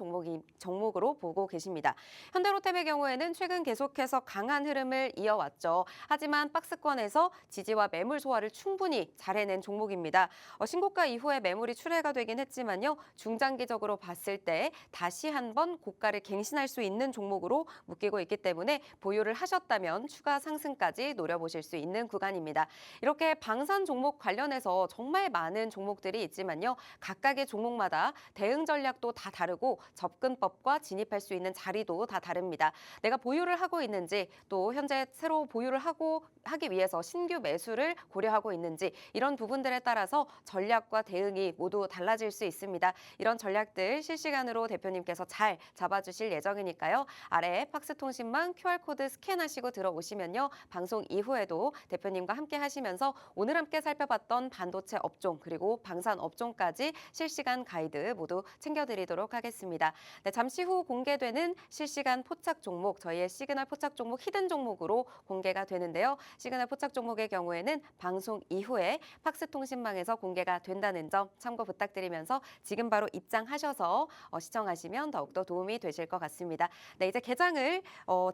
종목으로 보고 계십니다. 현대로템의 경우에는 최근 계속해서 강한 흐름을 이어왔죠. 하지만 박스권에서 지지와 매물 소화를 충분히 잘 해낸 종목입니다. 신고가 이후에 매물이 출회가 되긴 했지만요. 중장기적으로 봤을 때 다시 한번 고가를 갱신할 수 있는 종목으로 묶이고 있기 때문에 보유를 하셨다면 추가 상승까지 노려보실 수 있는 구간입니다. 이렇게 방산 종목 관련해서 정말 많은 종목들이 있지만요. 각각의 종목마다 대응 전략도 다 다르고 접근법과 진입할 수 있는 자리도 다 다릅니다. 내가 보유를 하고 있는지 또 현재 새로 보유를 하기 위해서 신규 매수를 고려하고 있는지 이런 부분들에 따라 따라서 전략과 대응이 모두 달라질 수 있습니다. 이런 전략들 실시간으로 대표님께서 잘 잡아주실 예정이니까요. 아래 팍스통신망 QR코드 스캔하시고 들어오시면요. 방송 이후에도 대표님과 함께 하시면서 오늘 함께 살펴봤던 반도체 업종 그리고 방산 업종까지 실시간 가이드 모두 챙겨드리도록 하겠습니다. 네, 잠시 후 공개되는 실시간 포착 종목, 저희의 시그널 포착 종목 히든 종목으로 공개가 되는데요. 시그널 포착 종목의 경우에는 방송 이후에 팍스통신망에서 공개가 된다는 점 참고 부탁드리면서 지금 바로 입장하셔서 시청하시면 더욱더 도움이 되실 것 같습니다. 네, 이제 개장을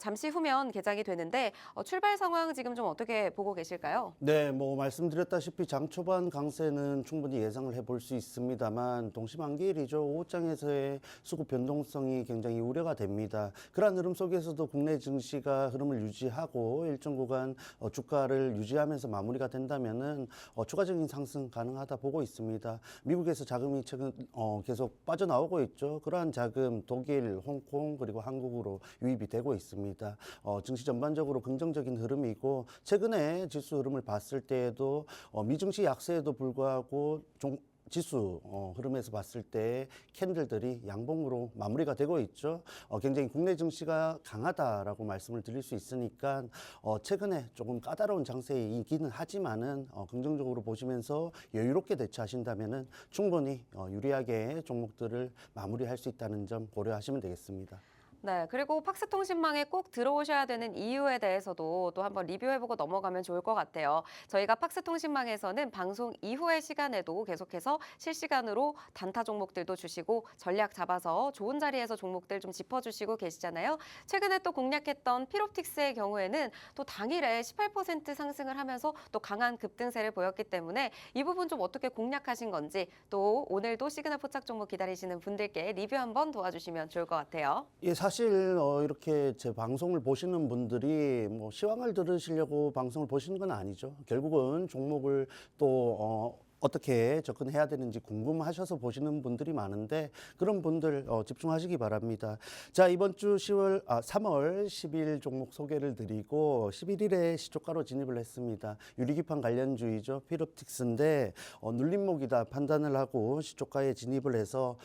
잠시 후면 개장이 되는데 출발 상황 지금 좀 어떻게 보고 계실까요? 네, 뭐 말씀드렸다시피 장 초반 강세는 충분히 예상을 해볼 수 있습니다만 동시만기일이죠. 오후장에서의 수급 변동성이 굉장히 우려가 됩니다. 그러한 흐름 속에서도 국내 증시가 흐름을 유지하고 일정 구간 주가를 유지하면서 마무리가 된다면은 추가적인 상승 가능하다 보고 있습니다. 미국에서 자금이 최근 계속 빠져나오고 있죠. 그러한 자금 독일, 홍콩 그리고 한국으로 유입이 되고 있습니다. 증시 전반적으로 긍정적인 흐름이고 최근에 지수 흐름을 봤을 때에도 미증시 약세에도 불구하고 지수 흐름에서 봤을 때 캔들들이 양봉으로 마무리가 되고 있죠. 굉장히 국내 증시가 강하다라고 말씀을 드릴 수 있으니까 최근에 조금 까다로운 장세이기는 하지만은 긍정적으로 보시면서 여유롭게 대처하신다면은 충분히 유리하게 종목들을 마무리할 수 있다는 점 고려하시면 되겠습니다. 네, 그리고 팍스통신망에 꼭 들어오셔야 되는 이유에 대해서도 또 한번 리뷰해보고 넘어가면 좋을 것 같아요. 저희가 팍스통신망에서는 방송 이후의 시간에도 계속해서 실시간으로 단타 종목들도 주시고 전략 잡아서 좋은 자리에서 종목들 좀 짚어주시고 계시잖아요. 최근에 또 공략했던 피롭틱스의 경우에는 또 당일에 18% 상승을 하면서 또 강한 급등세를 보였기 때문에 이 부분 좀 어떻게 공략하신 건지 또 오늘도 시그널 포착 종목 기다리시는 분들께 리뷰 한번 도와주시면 좋을 것 같아요. 예, 사실 이렇게 제 방송을 보시는 분들이 뭐 시황을 들으시려고 방송을 보시는 건 아니죠. 결국은 종목을 또 어떻게 접근해야 되는지 궁금하셔서 보시는 분들이 많은데 그런 분들 집중하시기 바랍니다. 자, 이번 주 3월 10일 종목 소개를 드리고 11일에 시초가로 진입을 했습니다. 유리기판 관련주이죠. 피롭틱스인데 눌림목이다 판단을 하고 시초가에 진입을 해서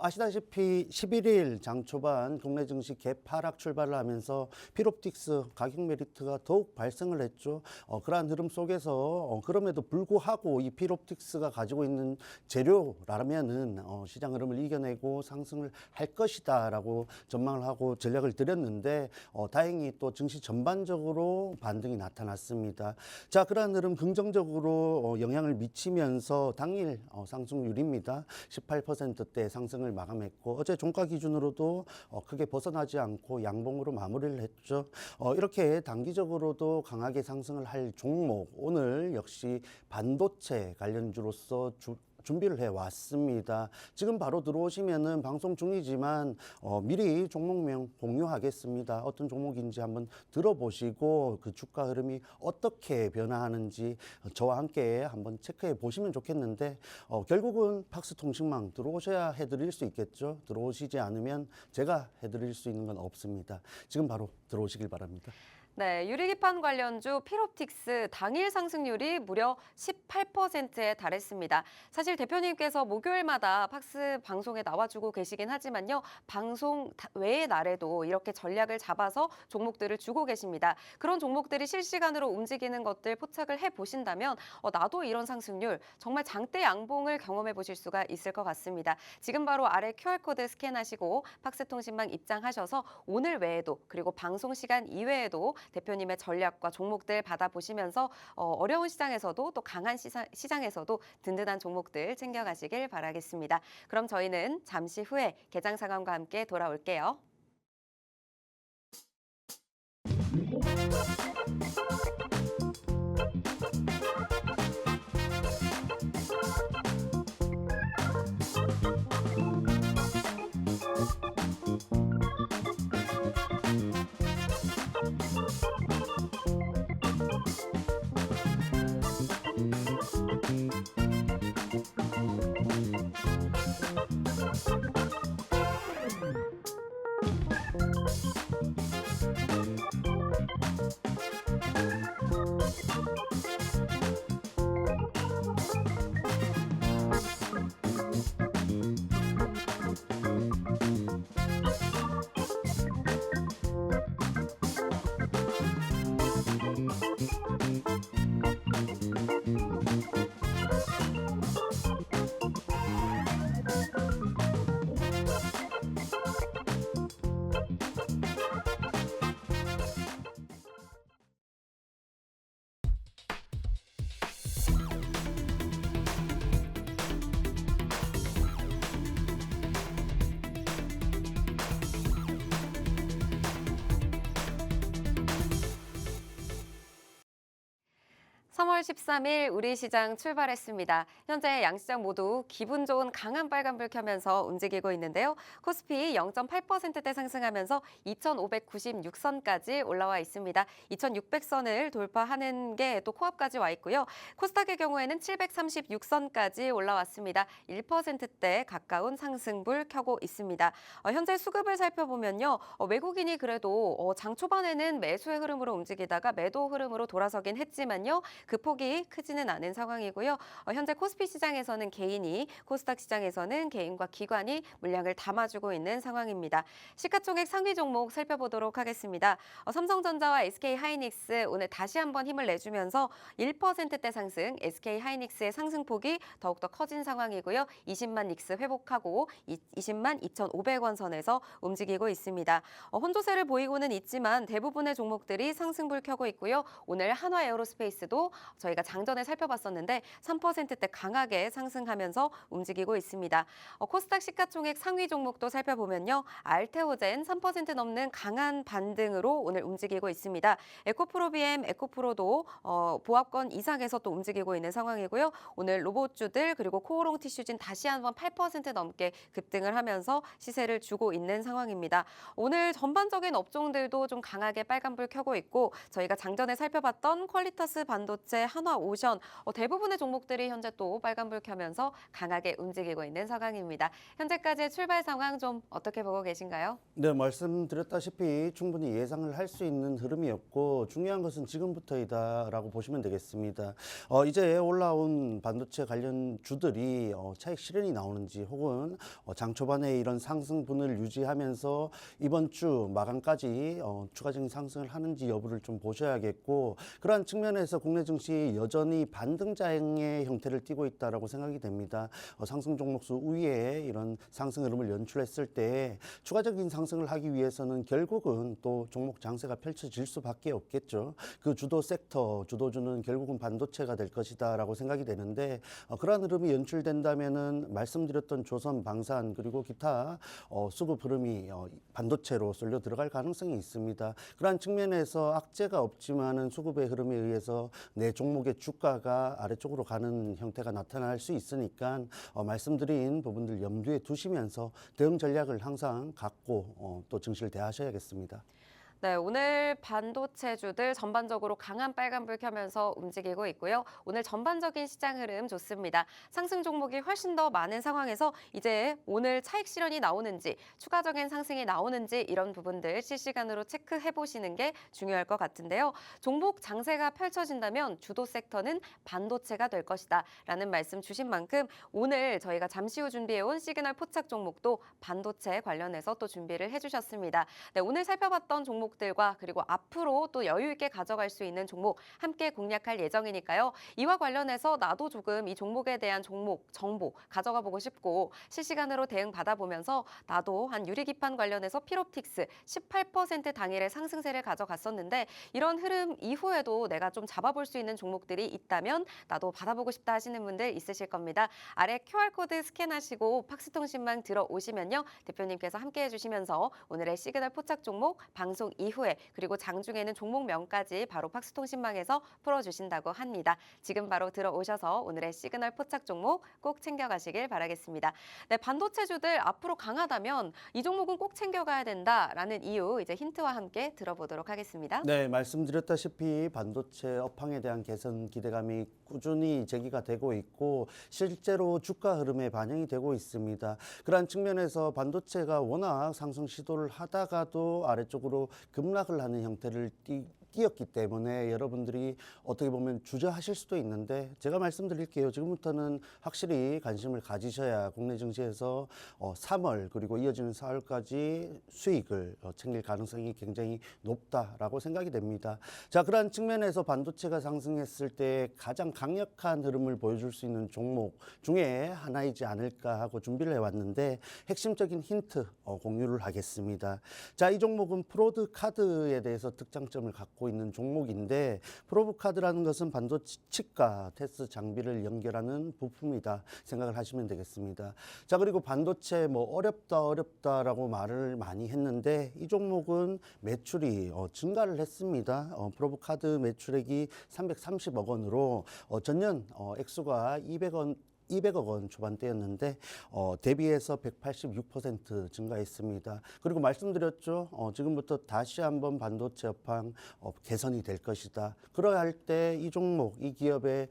아시다시피 11일 장 초반 국내 증시 갭 하락 출발을 하면서 피롭틱스 가격 메리트가 더욱 발생을 했죠. 그러한 흐름 속에서 그럼에도 불구하고 이 피롭틱스가 가지고 있는 재료라면은 시장 흐름을 이겨내고 상승을 할 것이다라고 전망을 하고 전략을 드렸는데 다행히 또 증시 전반적으로 반등이 나타났습니다. 자, 그러한 흐름 긍정적으로 영향을 미치면서 당일 상승률입니다. 18%대 상승을 마감했고 어제 종가 기준으로도 크게 벗어나지 않고 양봉으로 마무리를 했죠. 이렇게 단기적으로도 강하게 상승을 할 종목 오늘 역시 반도체 관련주로서 준비를 해왔습니다. 지금 바로 들어오시면은 방송 중이지만 미리 종목명 공유하겠습니다. 어떤 종목인지 한번 들어보시고 그 주가 흐름이 어떻게 변화하는지 저와 함께 한번 체크해 보시면 좋겠는데 결국은 팍스통신망 들어오셔야 해드릴 수 있겠죠. 들어오시지 않으면 제가 해드릴 수 있는 건 없습니다. 지금 바로 들어오시길 바랍니다. 네, 유리기판 관련주 피롭틱스 당일 상승률이 무려 18%에 달했습니다. 사실 대표님께서 목요일마다 팍스 방송에 나와주고 계시긴 하지만요. 방송 외의 날에도 이렇게 전략을 잡아서 종목들을 주고 계십니다. 그런 종목들이 실시간으로 움직이는 것들 포착을 해보신다면 나도 이런 상승률 정말 장대 양봉을 경험해 보실 수가 있을 것 같습니다. 지금 바로 아래 QR코드 스캔하시고 팍스통신망 입장하셔서 오늘 외에도 그리고 방송 시간 이외에도 대표님의 전략과 종목들 받아보시면서 어려운 시장에서도 또 강한 시장에서도 든든한 종목들 챙겨가시길 바라겠습니다. 그럼 저희는 잠시 후에 개장 상황과 함께 돌아올게요. 3월 13일 우리 시장 출발했습니다. 현재 양시장 모두 기분 좋은 강한 빨간불 켜면서 움직이고 있는데요. 코스피 0.8%대 상승하면서 2,596선까지 올라와 있습니다. 2,600선을 돌파하는 게 또 코앞까지 와 있고요. 코스닥의 경우에는 736선까지 올라왔습니다. 1%대 가까운 상승불 켜고 있습니다. 현재 수급을 살펴보면요. 외국인이 그래도 장 초반에는 매수의 흐름으로 움직이다가 매도 흐름으로 돌아서긴 했지만요. 그 폭이 크지는 않은 상황이고요. 현재 코스피 시장에서는 개인이, 코스닥 시장에서는 개인과 기관이 물량을 담아주고 있는 상황입니다. 시가총액 상위 종목 살펴보도록 하겠습니다. 삼성전자와 SK하이닉스 오늘 다시 한번 힘을 내주면서 1%대 상승, SK하이닉스의 상승폭이 더욱더 커진 상황이고요. 20만 닉스 회복하고 20만 2,500원 선에서 움직이고 있습니다. 혼조세를 보이고는 있지만 대부분의 종목들이 상승불 켜고 있고요. 오늘 한화에어로스페이스도 저희가 장전에 살펴봤었는데 3%대 강하게 상승하면서 움직이고 있습니다. 코스닥 시가총액 상위 종목도 살펴보면요. 알테오젠 3% 넘는 강한 반등으로 오늘 움직이고 있습니다. 에코프로비엠, 에코프로도 보합권 이상에서 또 움직이고 있는 상황이고요. 오늘 로봇주들 그리고 코오롱 티슈진 다시 한번 8% 넘게 급등을 하면서 시세를 주고 있는 상황입니다. 오늘 전반적인 업종들도 좀 강하게 빨간불 켜고 있고 저희가 장전에 살펴봤던 퀄리터스 반도체, 한화오션 대부분의 종목들이 현재 또 빨간불 켜면서 강하게 움직이고 있는 상황입니다. 현재까지의 출발 상황 좀 어떻게 보고 계신가요? 네, 말씀드렸다시피 충분히 예상을 할 수 있는 흐름이었고 중요한 것은 지금부터이다라고 보시면 되겠습니다. 이제 올라온 반도체 관련 주들이 차익 실현이 나오는지 혹은 장 초반에 이런 상승분을 유지하면서 이번 주 마감까지 추가적인 상승을 하는지 여부를 좀 보셔야겠고 그러한 측면에서 국내 증시 여전히 반등장의 형태를 띠고 있다라고 생각이 됩니다. 상승 종목수 우위에 이런 상승 흐름을 연출했을 때 추가적인 상승을 하기 위해서는 결국은 또 종목 장세가 펼쳐질 수밖에 없겠죠. 그 주도 섹터, 주도주는 결국은 반도체가 될 것이다라고 생각이 되는데 그러한 흐름이 연출된다면은 말씀드렸던 조선, 방산 그리고 기타 수급 흐름이 반도체로 쏠려 들어갈 가능성이 있습니다. 그러한 측면에서 악재가 없지만은 수급의 흐름에 의해서 내 종목의 주가가 아래쪽으로 가는 형태가 나타날 수 있으니까 말씀드린 부분들 염두에 두시면서 대응 전략을 항상 갖고 또 증시를 대하셔야겠습니다. 네, 오늘 반도체주들 전반적으로 강한 빨간불 켜면서 움직이고 있고요. 오늘 전반적인 시장 흐름 좋습니다. 상승 종목이 훨씬 더 많은 상황에서 이제 오늘 차익 실현이 나오는지, 추가적인 상승이 나오는지 이런 부분들 실시간으로 체크해 보시는 게 중요할 것 같은데요. 종목 장세가 펼쳐진다면 주도 섹터는 반도체가 될 것이다 라는 말씀 주신 만큼 오늘 저희가 잠시 후 준비해온 시그널 포착 종목도 반도체 관련해서 또 준비를 해주셨습니다. 네, 오늘 살펴봤던 종목들과 그리고 앞으로 또 여유 있게 가져갈 수 있는 종목 함께 공략할 예정이니까요. 이와 관련해서 나도 조금 이 종목에 대한 종목 정보 가져가 보고 싶고 실시간으로 대응 받아보면서 나도 한 유리기판 관련해서 필옵틱스 18% 당일의 상승세를 가져갔었는데 이런 흐름 이후에도 내가 좀 잡아볼 수 있는 종목들이 있다면 나도 받아보고 싶다 하시는 분들 있으실 겁니다. 아래 QR코드 스캔하시고 팍스통신망 들어오시면요. 대표님께서 함께 해주시면서 오늘의 시그널 포착 종목 방송 이후에 그리고 장중에는 종목명까지 바로 팍스통신망에서 풀어주신다고 합니다. 지금 바로 들어오셔서 오늘의 시그널 포착 종목 꼭 챙겨가시길 바라겠습니다. 네, 반도체주들 앞으로 강하다면 이 종목은 꼭 챙겨가야 된다라는 이유 이제 힌트와 함께 들어보도록 하겠습니다. 네, 말씀드렸다시피 반도체 업황에 대한 개선 기대감이 꾸준히 제기가 되고 있고 실제로 주가 흐름에 반영이 되고 있습니다. 그러한 측면에서 반도체가 워낙 상승 시도를 하다가도 아래쪽으로 급락을 하는 형태를 띄었기 때문에 여러분들이 어떻게 보면 주저하실 수도 있는데 제가 말씀드릴게요. 지금부터는 확실히 관심을 가지셔야 국내 증시에서 3월 그리고 이어지는 4월까지 수익을 챙길 가능성이 굉장히 높다라고 생각이 됩니다. 자, 그러한 측면에서 반도체가 상승했을 때 가장 강력한 흐름을 보여줄 수 있는 종목 중에 하나이지 않을까 하고 준비를 해왔는데 핵심적인 힌트 공유를 하겠습니다. 자, 이 종목은 프로드 카드에 대해서 특장점을 갖고 받고 있는 종목인데 프로브카드라는 것은 반도체 칩과 테스트 장비를 연결하는 부품이다 생각을 하시면 되겠습니다. 자, 그리고 반도체 뭐 어렵다라고 말을 많이 했는데 이 종목은 매출이 증가를 했습니다. 프로브카드 매출액이 330억 원으로 전년 액수가 200억 원 초반대였는데 대비해서 186% 증가했습니다. 그리고 말씀드렸죠. 지금부터 다시 한번 반도체 업황 개선이 될 것이다. 그러할 때 이 종목, 이 기업의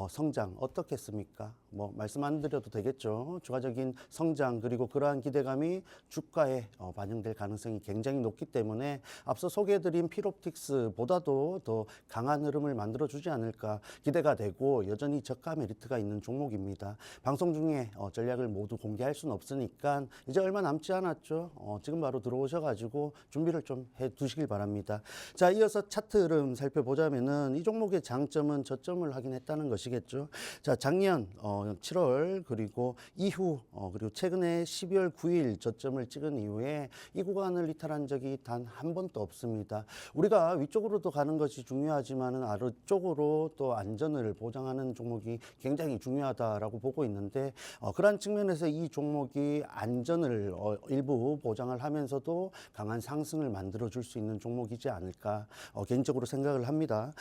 성장 어떻겠습니까? 뭐 말씀 안 드려도 되겠죠. 추가적인 성장 그리고 그러한 기대감이 주가에 반영될 가능성이 굉장히 높기 때문에 앞서 소개해드린 필옵틱스보다도 더 강한 흐름을 만들어주지 않을까 기대가 되고 여전히 저가 메리트가 있는 종목입니다. 방송 중에 전략을 모두 공개할 수는 없으니까 이제 얼마 남지 않았죠. 지금 바로 들어오셔가지고 준비를 좀 해두시길 바랍니다. 자, 이어서 차트 흐름 살펴보자면은 이 종목의 장점은 저점을 확인했다는 것이겠죠. 자, 작년 7월 그리고 이후 그리고 최근에 12월 9일 저점을 찍은 이후에 이 구간을 이탈한 적이 단 한 번도 없습니다. 우리가 위쪽으로도 가는 것이 중요하지만은 아래쪽으로 또 안전을 보장하는 종목이 굉장히 중요하다라고 보고 있는데 그러한 측면에서 이 종목이 안전을 일부 보장을 하면서도 강한 상승을 만들어 줄 수 있는 종목이지 않을까 개인적으로 생각을 합니다.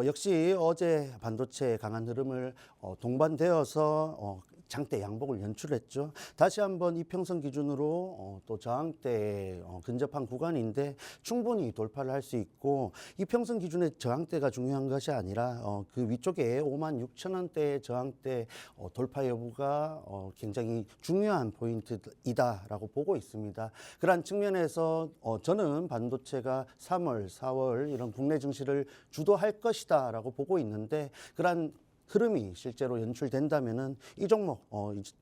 역시 어제 반도체 강한 흐름을 동반되어서 장대 양봉을 연출했죠. 다시 한번 이평선 기준으로 또 저항대에 근접한 구간인데 충분히 돌파를 할 수 있고 이평선 기준의 저항대가 중요한 것이 아니라 그 위쪽에 56,000원대의 저항대 돌파 여부가 굉장히 중요한 포인트이다라고 보고 있습니다. 그러한 측면에서 저는 반도체가 3월, 4월 이런 국내 증시를 주도할 것이다라고 보고 있는데 그러한 흐름이 실제로 연출된다면은 이 종목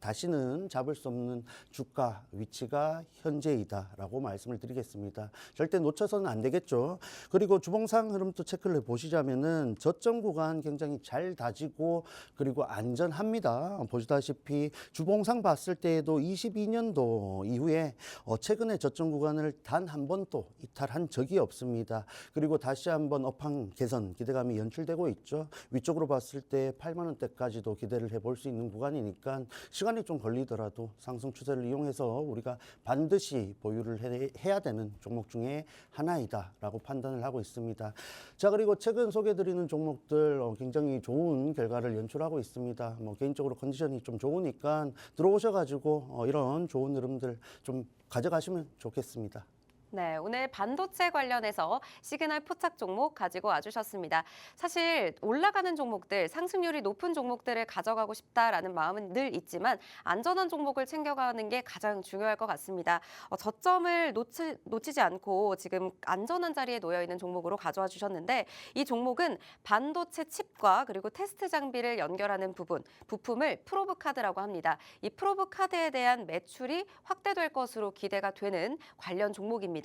다시는 잡을 수 없는 주가 위치가 현재이다라고 말씀을 드리겠습니다. 절대 놓쳐서는 안 되겠죠. 그리고 주봉상 흐름도 체크를 해보시자면은 저점 구간 굉장히 잘 다지고 그리고 안전합니다. 보시다시피 주봉상 봤을 때에도 22년도 이후에 최근에 저점 구간을 단 한 번도 이탈한 적이 없습니다. 그리고 다시 한번 업황 개선 기대감이 연출되고 있죠. 위쪽으로 봤을 때 8만 원대까지도 기대를 해볼 수 있는 구간이니까 시간이 좀 걸리더라도 상승 추세를 이용해서 우리가 반드시 보유를 해야 되는 종목 중에 하나이다라고 판단을 하고 있습니다. 자, 그리고 최근 소개드리는 종목들 굉장히 좋은 결과를 연출하고 있습니다. 뭐 개인적으로 컨디션이 좀 좋으니까 들어오셔가지고 이런 좋은 흐름들 좀 가져가시면 좋겠습니다. 네, 오늘 반도체 관련해서 시그널 포착 종목 가지고 와주셨습니다. 사실 올라가는 종목들, 상승률이 높은 종목들을 가져가고 싶다라는 마음은 늘 있지만 안전한 종목을 챙겨가는 게 가장 중요할 것 같습니다. 저점을 놓치지 않고 지금 안전한 자리에 놓여 있는 종목으로 가져와 주셨는데 이 종목은 반도체 칩과 그리고 테스트 장비를 연결하는 부품을 프로브카드라고 합니다. 이 프로브카드에 대한 매출이 확대될 것으로 기대가 되는 관련 종목입니다.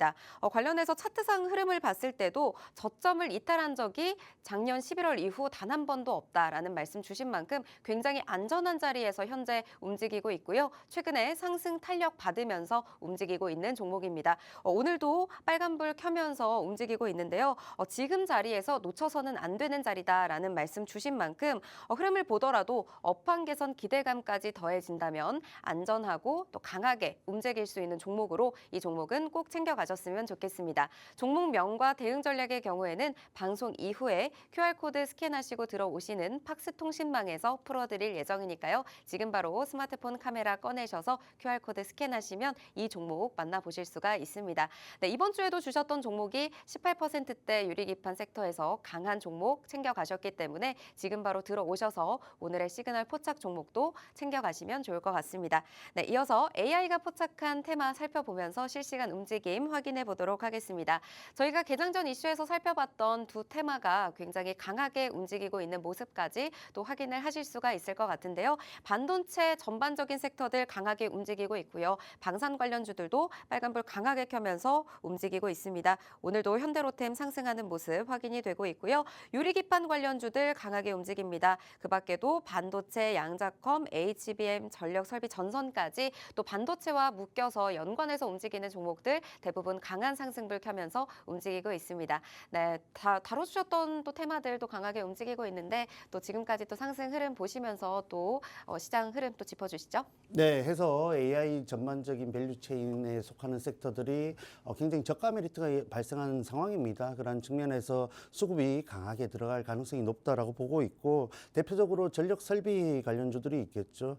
관련해서 차트상 흐름을 봤을 때도 저점을 이탈한 적이 작년 11월 이후 단 한 번도 없다라는 말씀 주신 만큼 굉장히 안전한 자리에서 현재 움직이고 있고요. 최근에 상승 탄력 받으면서 움직이고 있는 종목입니다. 오늘도 빨간불 켜면서 움직이고 있는데요. 지금 자리에서 놓쳐서는 안 되는 자리다라는 말씀 주신 만큼 흐름을 보더라도 업황 개선 기대감까지 더해진다면 안전하고 또 강하게 움직일 수 있는 종목으로 이 종목은 꼭 챙겨가셨습니다. 셨으면 좋겠습니다. 종목명과 대응 전략의 경우에는 방송 이후에 QR코드 스캔하시고 들어오시는 팍스통신망에서 풀어드릴 예정이니까요. 지금 바로 스마트폰 카메라 꺼내셔서 QR코드 스캔하시면 이 종목 만나보실 수가 있습니다. 네, 이번 주에도 주셨던 종목이 18%대 유리기판 섹터에서 강한 종목 챙겨가셨기 때문에 지금 바로 들어오셔서 오늘의 시그널 포착 종목도 챙겨가시면 좋을 것 같습니다. 네, 이어서 AI가 포착한 테마 살펴보면서 실시간 움직임 확인해 보도록 하겠습니다. 저희가 개장 전 이슈에서 살펴봤던 두 테마가 굉장히 강하게 움직이고 있는 모습까지 또 확인을 하실 수가 있을 것 같은데요. 반도체 전반적인 섹터들 강하게 움직이고 있고요. 방산 관련주들도 빨간불 강하게 켜면서 움직이고 있습니다. 오늘도 현대로템 상승하는 모습 확인이 되고 있고요. 유리기판 관련주들 강하게 움직입니다. 그 밖에도 반도체, 양자컴, HBM, 전력설비 전선까지 또 반도체와 묶여서 연관해서 움직이는 종목들 대부분 부분 강한 상승불 켜면서 움직이고 있습니다. 네, 다뤄주셨던 또 테마들도 강하게 움직이고 있는데 또 지금까지 또 상승 흐름 보시면서 또 시장 흐름 또 짚어주시죠. 네, 해서 AI 전반적인 밸류체인에 속하는 섹터들이 굉장히 저가 메리트가 발생하는 상황입니다. 그런 측면에서 수급이 강하게 들어갈 가능성이 높다라고 보고 있고 대표적으로 전력 설비 관련주들이 있겠죠.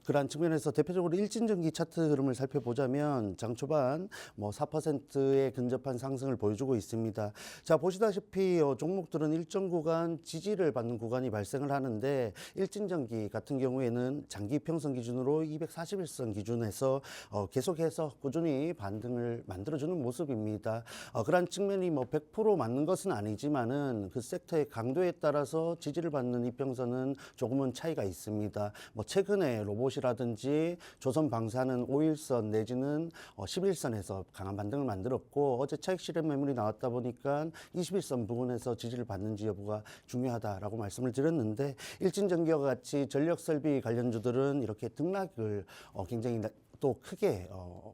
그런 측면에서 대표적으로 일진전기 차트 흐름을 살펴보자면 장 초반 4%에 근접한 상승을 보여주고 있습니다. 자, 보시다시피 종목들은 일정 구간 지지를 받는 구간이 발생을 하는데 일진전기 같은 경우에는 장기 평선 기준으로 241선 기준에서 계속해서 꾸준히 반등을 만들어주는 모습입니다. 그런 측면이 100% 맞는 것은 아니지만은 그 섹터의 강도에 따라서 지지를 받는 이평선은 조금은 차이가 있습니다. 최근에 로봇이라든지 조선 방사는 5일선 내지는 11선에서 강한 반등을 만들었고 어제 차익 실현 매물이 나왔다 보니까 21선 부근에서 지지를 받는지 여부가 중요하다라고 말씀을 드렸는데 일진전기와 같이 전력 설비 관련주들은 이렇게 등락을 굉장히 또 크게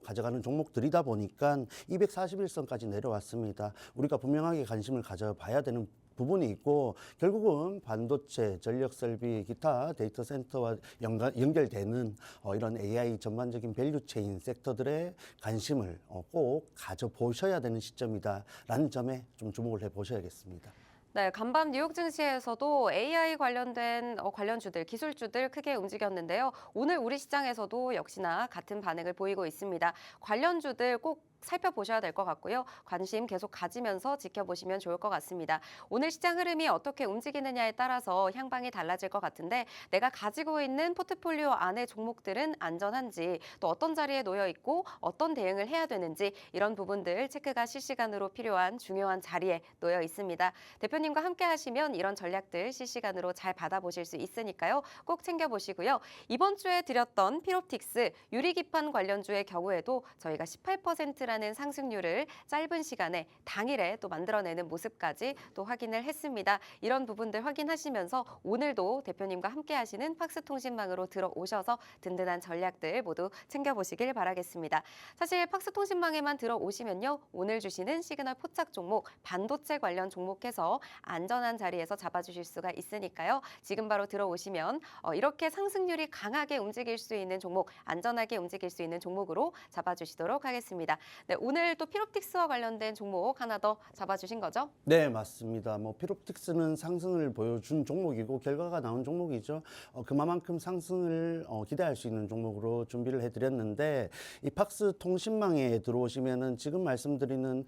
가져가는 종목들이다 보니까 241선까지 내려왔습니다. 우리가 분명하게 관심을 가져봐야 되는 부분이 있고 결국은 반도체, 전력 설비, 기타 데이터 센터와 연결되는 이런 AI 전반적인 밸류체인 섹터들의 관심을 꼭 가져보셔야 되는 시점이다라는 점에 좀 주목을 해보셔야겠습니다. 네, 간밤 뉴욕 증시에서도 AI 관련된 관련주들, 기술주들 크게 움직였는데요. 오늘 우리 시장에서도 역시나 같은 반응을 보이고 있습니다. 관련주들 꼭 살펴보셔야 될 것 같고요. 관심 계속 가지면서 지켜보시면 좋을 것 같습니다. 오늘 시장 흐름이 어떻게 움직이느냐에 따라서 향방이 달라질 것 같은데 내가 가지고 있는 포트폴리오 안의 종목들은 안전한지 또 어떤 자리에 놓여 있고 어떤 대응을 해야 되는지 이런 부분들 체크가 실시간으로 필요한 중요한 자리에 놓여 있습니다. 대표님과 함께 하시면 이런 전략들 실시간으로 잘 받아보실 수 있으니까요. 꼭 챙겨보시고요. 이번 주에 드렸던 피롭틱스 유리기판 관련주의 경우에도 저희가 18%라는 상승률을 짧은 시간에 당일에 또 만들어내는 모습까지 또 확인을 했습니다. 이런 부분들 확인하시면서 오늘도 대표님과 함께 하시는 팍스통신망으로 들어오셔서 든든한 전략들 모두 챙겨보시길 바라겠습니다. 사실 팍스통신망에만 들어오시면요. 오늘 주시는 시그널 포착 종목, 반도체 관련 종목해서 안전한 자리에서 잡아주실 수가 있으니까요. 지금 바로 들어오시면 이렇게 상승률이 강하게 움직일 수 있는 종목, 안전하게 움직일 수 있는 종목으로 잡아주시도록 하겠습니다. 네, 오늘 또 피롭틱스와 관련된 종목 하나 더 잡아주신 거죠? 네, 맞습니다. 피롭틱스는 상승을 보여준 종목이고 결과가 나온 종목이죠. 그만큼 상승을 기대할 수 있는 종목으로 준비를 해드렸는데 이 팍스 통신망에 들어오시면은 지금 말씀드리는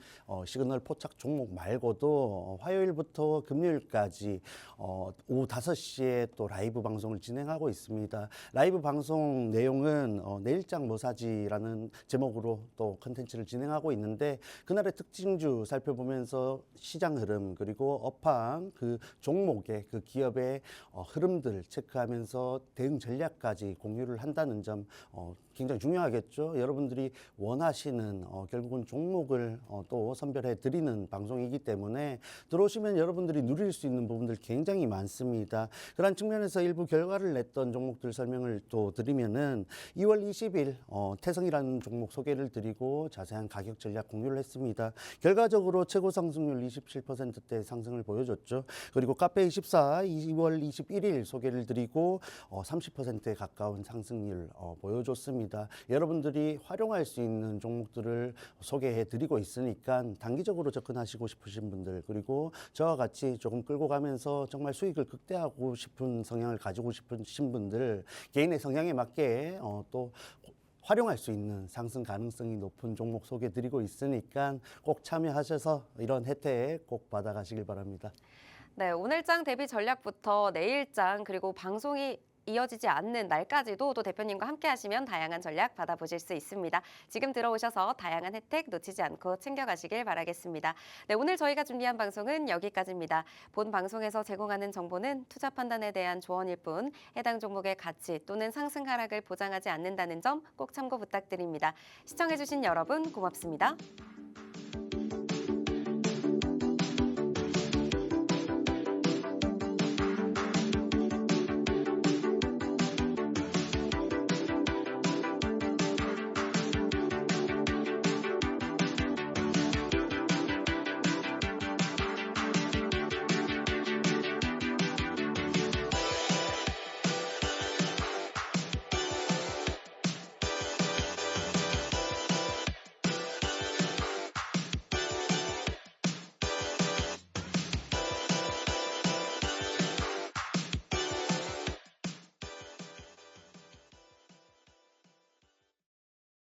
시그널 포착 종목 말고도 화요일부터 금요일까지 오후 5시에 또 라이브 방송을 진행하고 있습니다. 라이브 방송 내용은 내일장 뭐사지라는 제목으로 또 컨텐츠를 진행하고 있는데 그날의 특징주 살펴보면서 시장 흐름 그리고 업황 그 종목의 그 기업의 흐름들 체크하면서 대응 전략까지 공유를 한다는 점 굉장히 중요하겠죠. 여러분들이 원하시는 결국은 종목을 또 선별해 드리는 방송이기 때문에 들어오시면 여러분들이 누릴 수 있는 부분들 굉장히 많습니다. 그런 측면에서 일부 결과를 냈던 종목들 설명을 또 드리면은 2월 20일 태성이라는 종목 소개를 드리고 자세한 가격 전략 공유를 했습니다. 결과적으로 최고 상승률 27%대 상승을 보여줬죠. 그리고 카페24 2월 21일 소개를 드리고 30%에 가까운 상승률 보여줬습니다. 여러분들이 활용할 수 있는 종목들을 소개해 드리고 있으니까 단기적으로 접근하시고 싶으신 분들 그리고 저와 같이 조금 끌고 가면서 정말 수익을 극대화하고 싶은 성향을 가지고 싶으신 분들 개인의 성향에 맞게 또 활용할 수 있는 상승 가능성이 높은 종목 소개해 드리고 있으니까 꼭 참여하셔서 이런 혜택 꼭 받아가시길 바랍니다. 네, 오늘장 대비 전략부터 내일장 그리고 방송이 이어지지 않는 날까지도 또 대표님과 함께 하시면 다양한 전략 받아보실 수 있습니다. 지금 들어오셔서 다양한 혜택 놓치지 않고 챙겨가시길 바라겠습니다. 네, 오늘 저희가 준비한 방송은 여기까지입니다. 본 방송에서 제공하는 정보는 투자 판단에 대한 조언일 뿐 해당 종목의 가치 또는 상승 하락을 보장하지 않는다는 점 꼭 참고 부탁드립니다. 시청해주신 여러분 고맙습니다.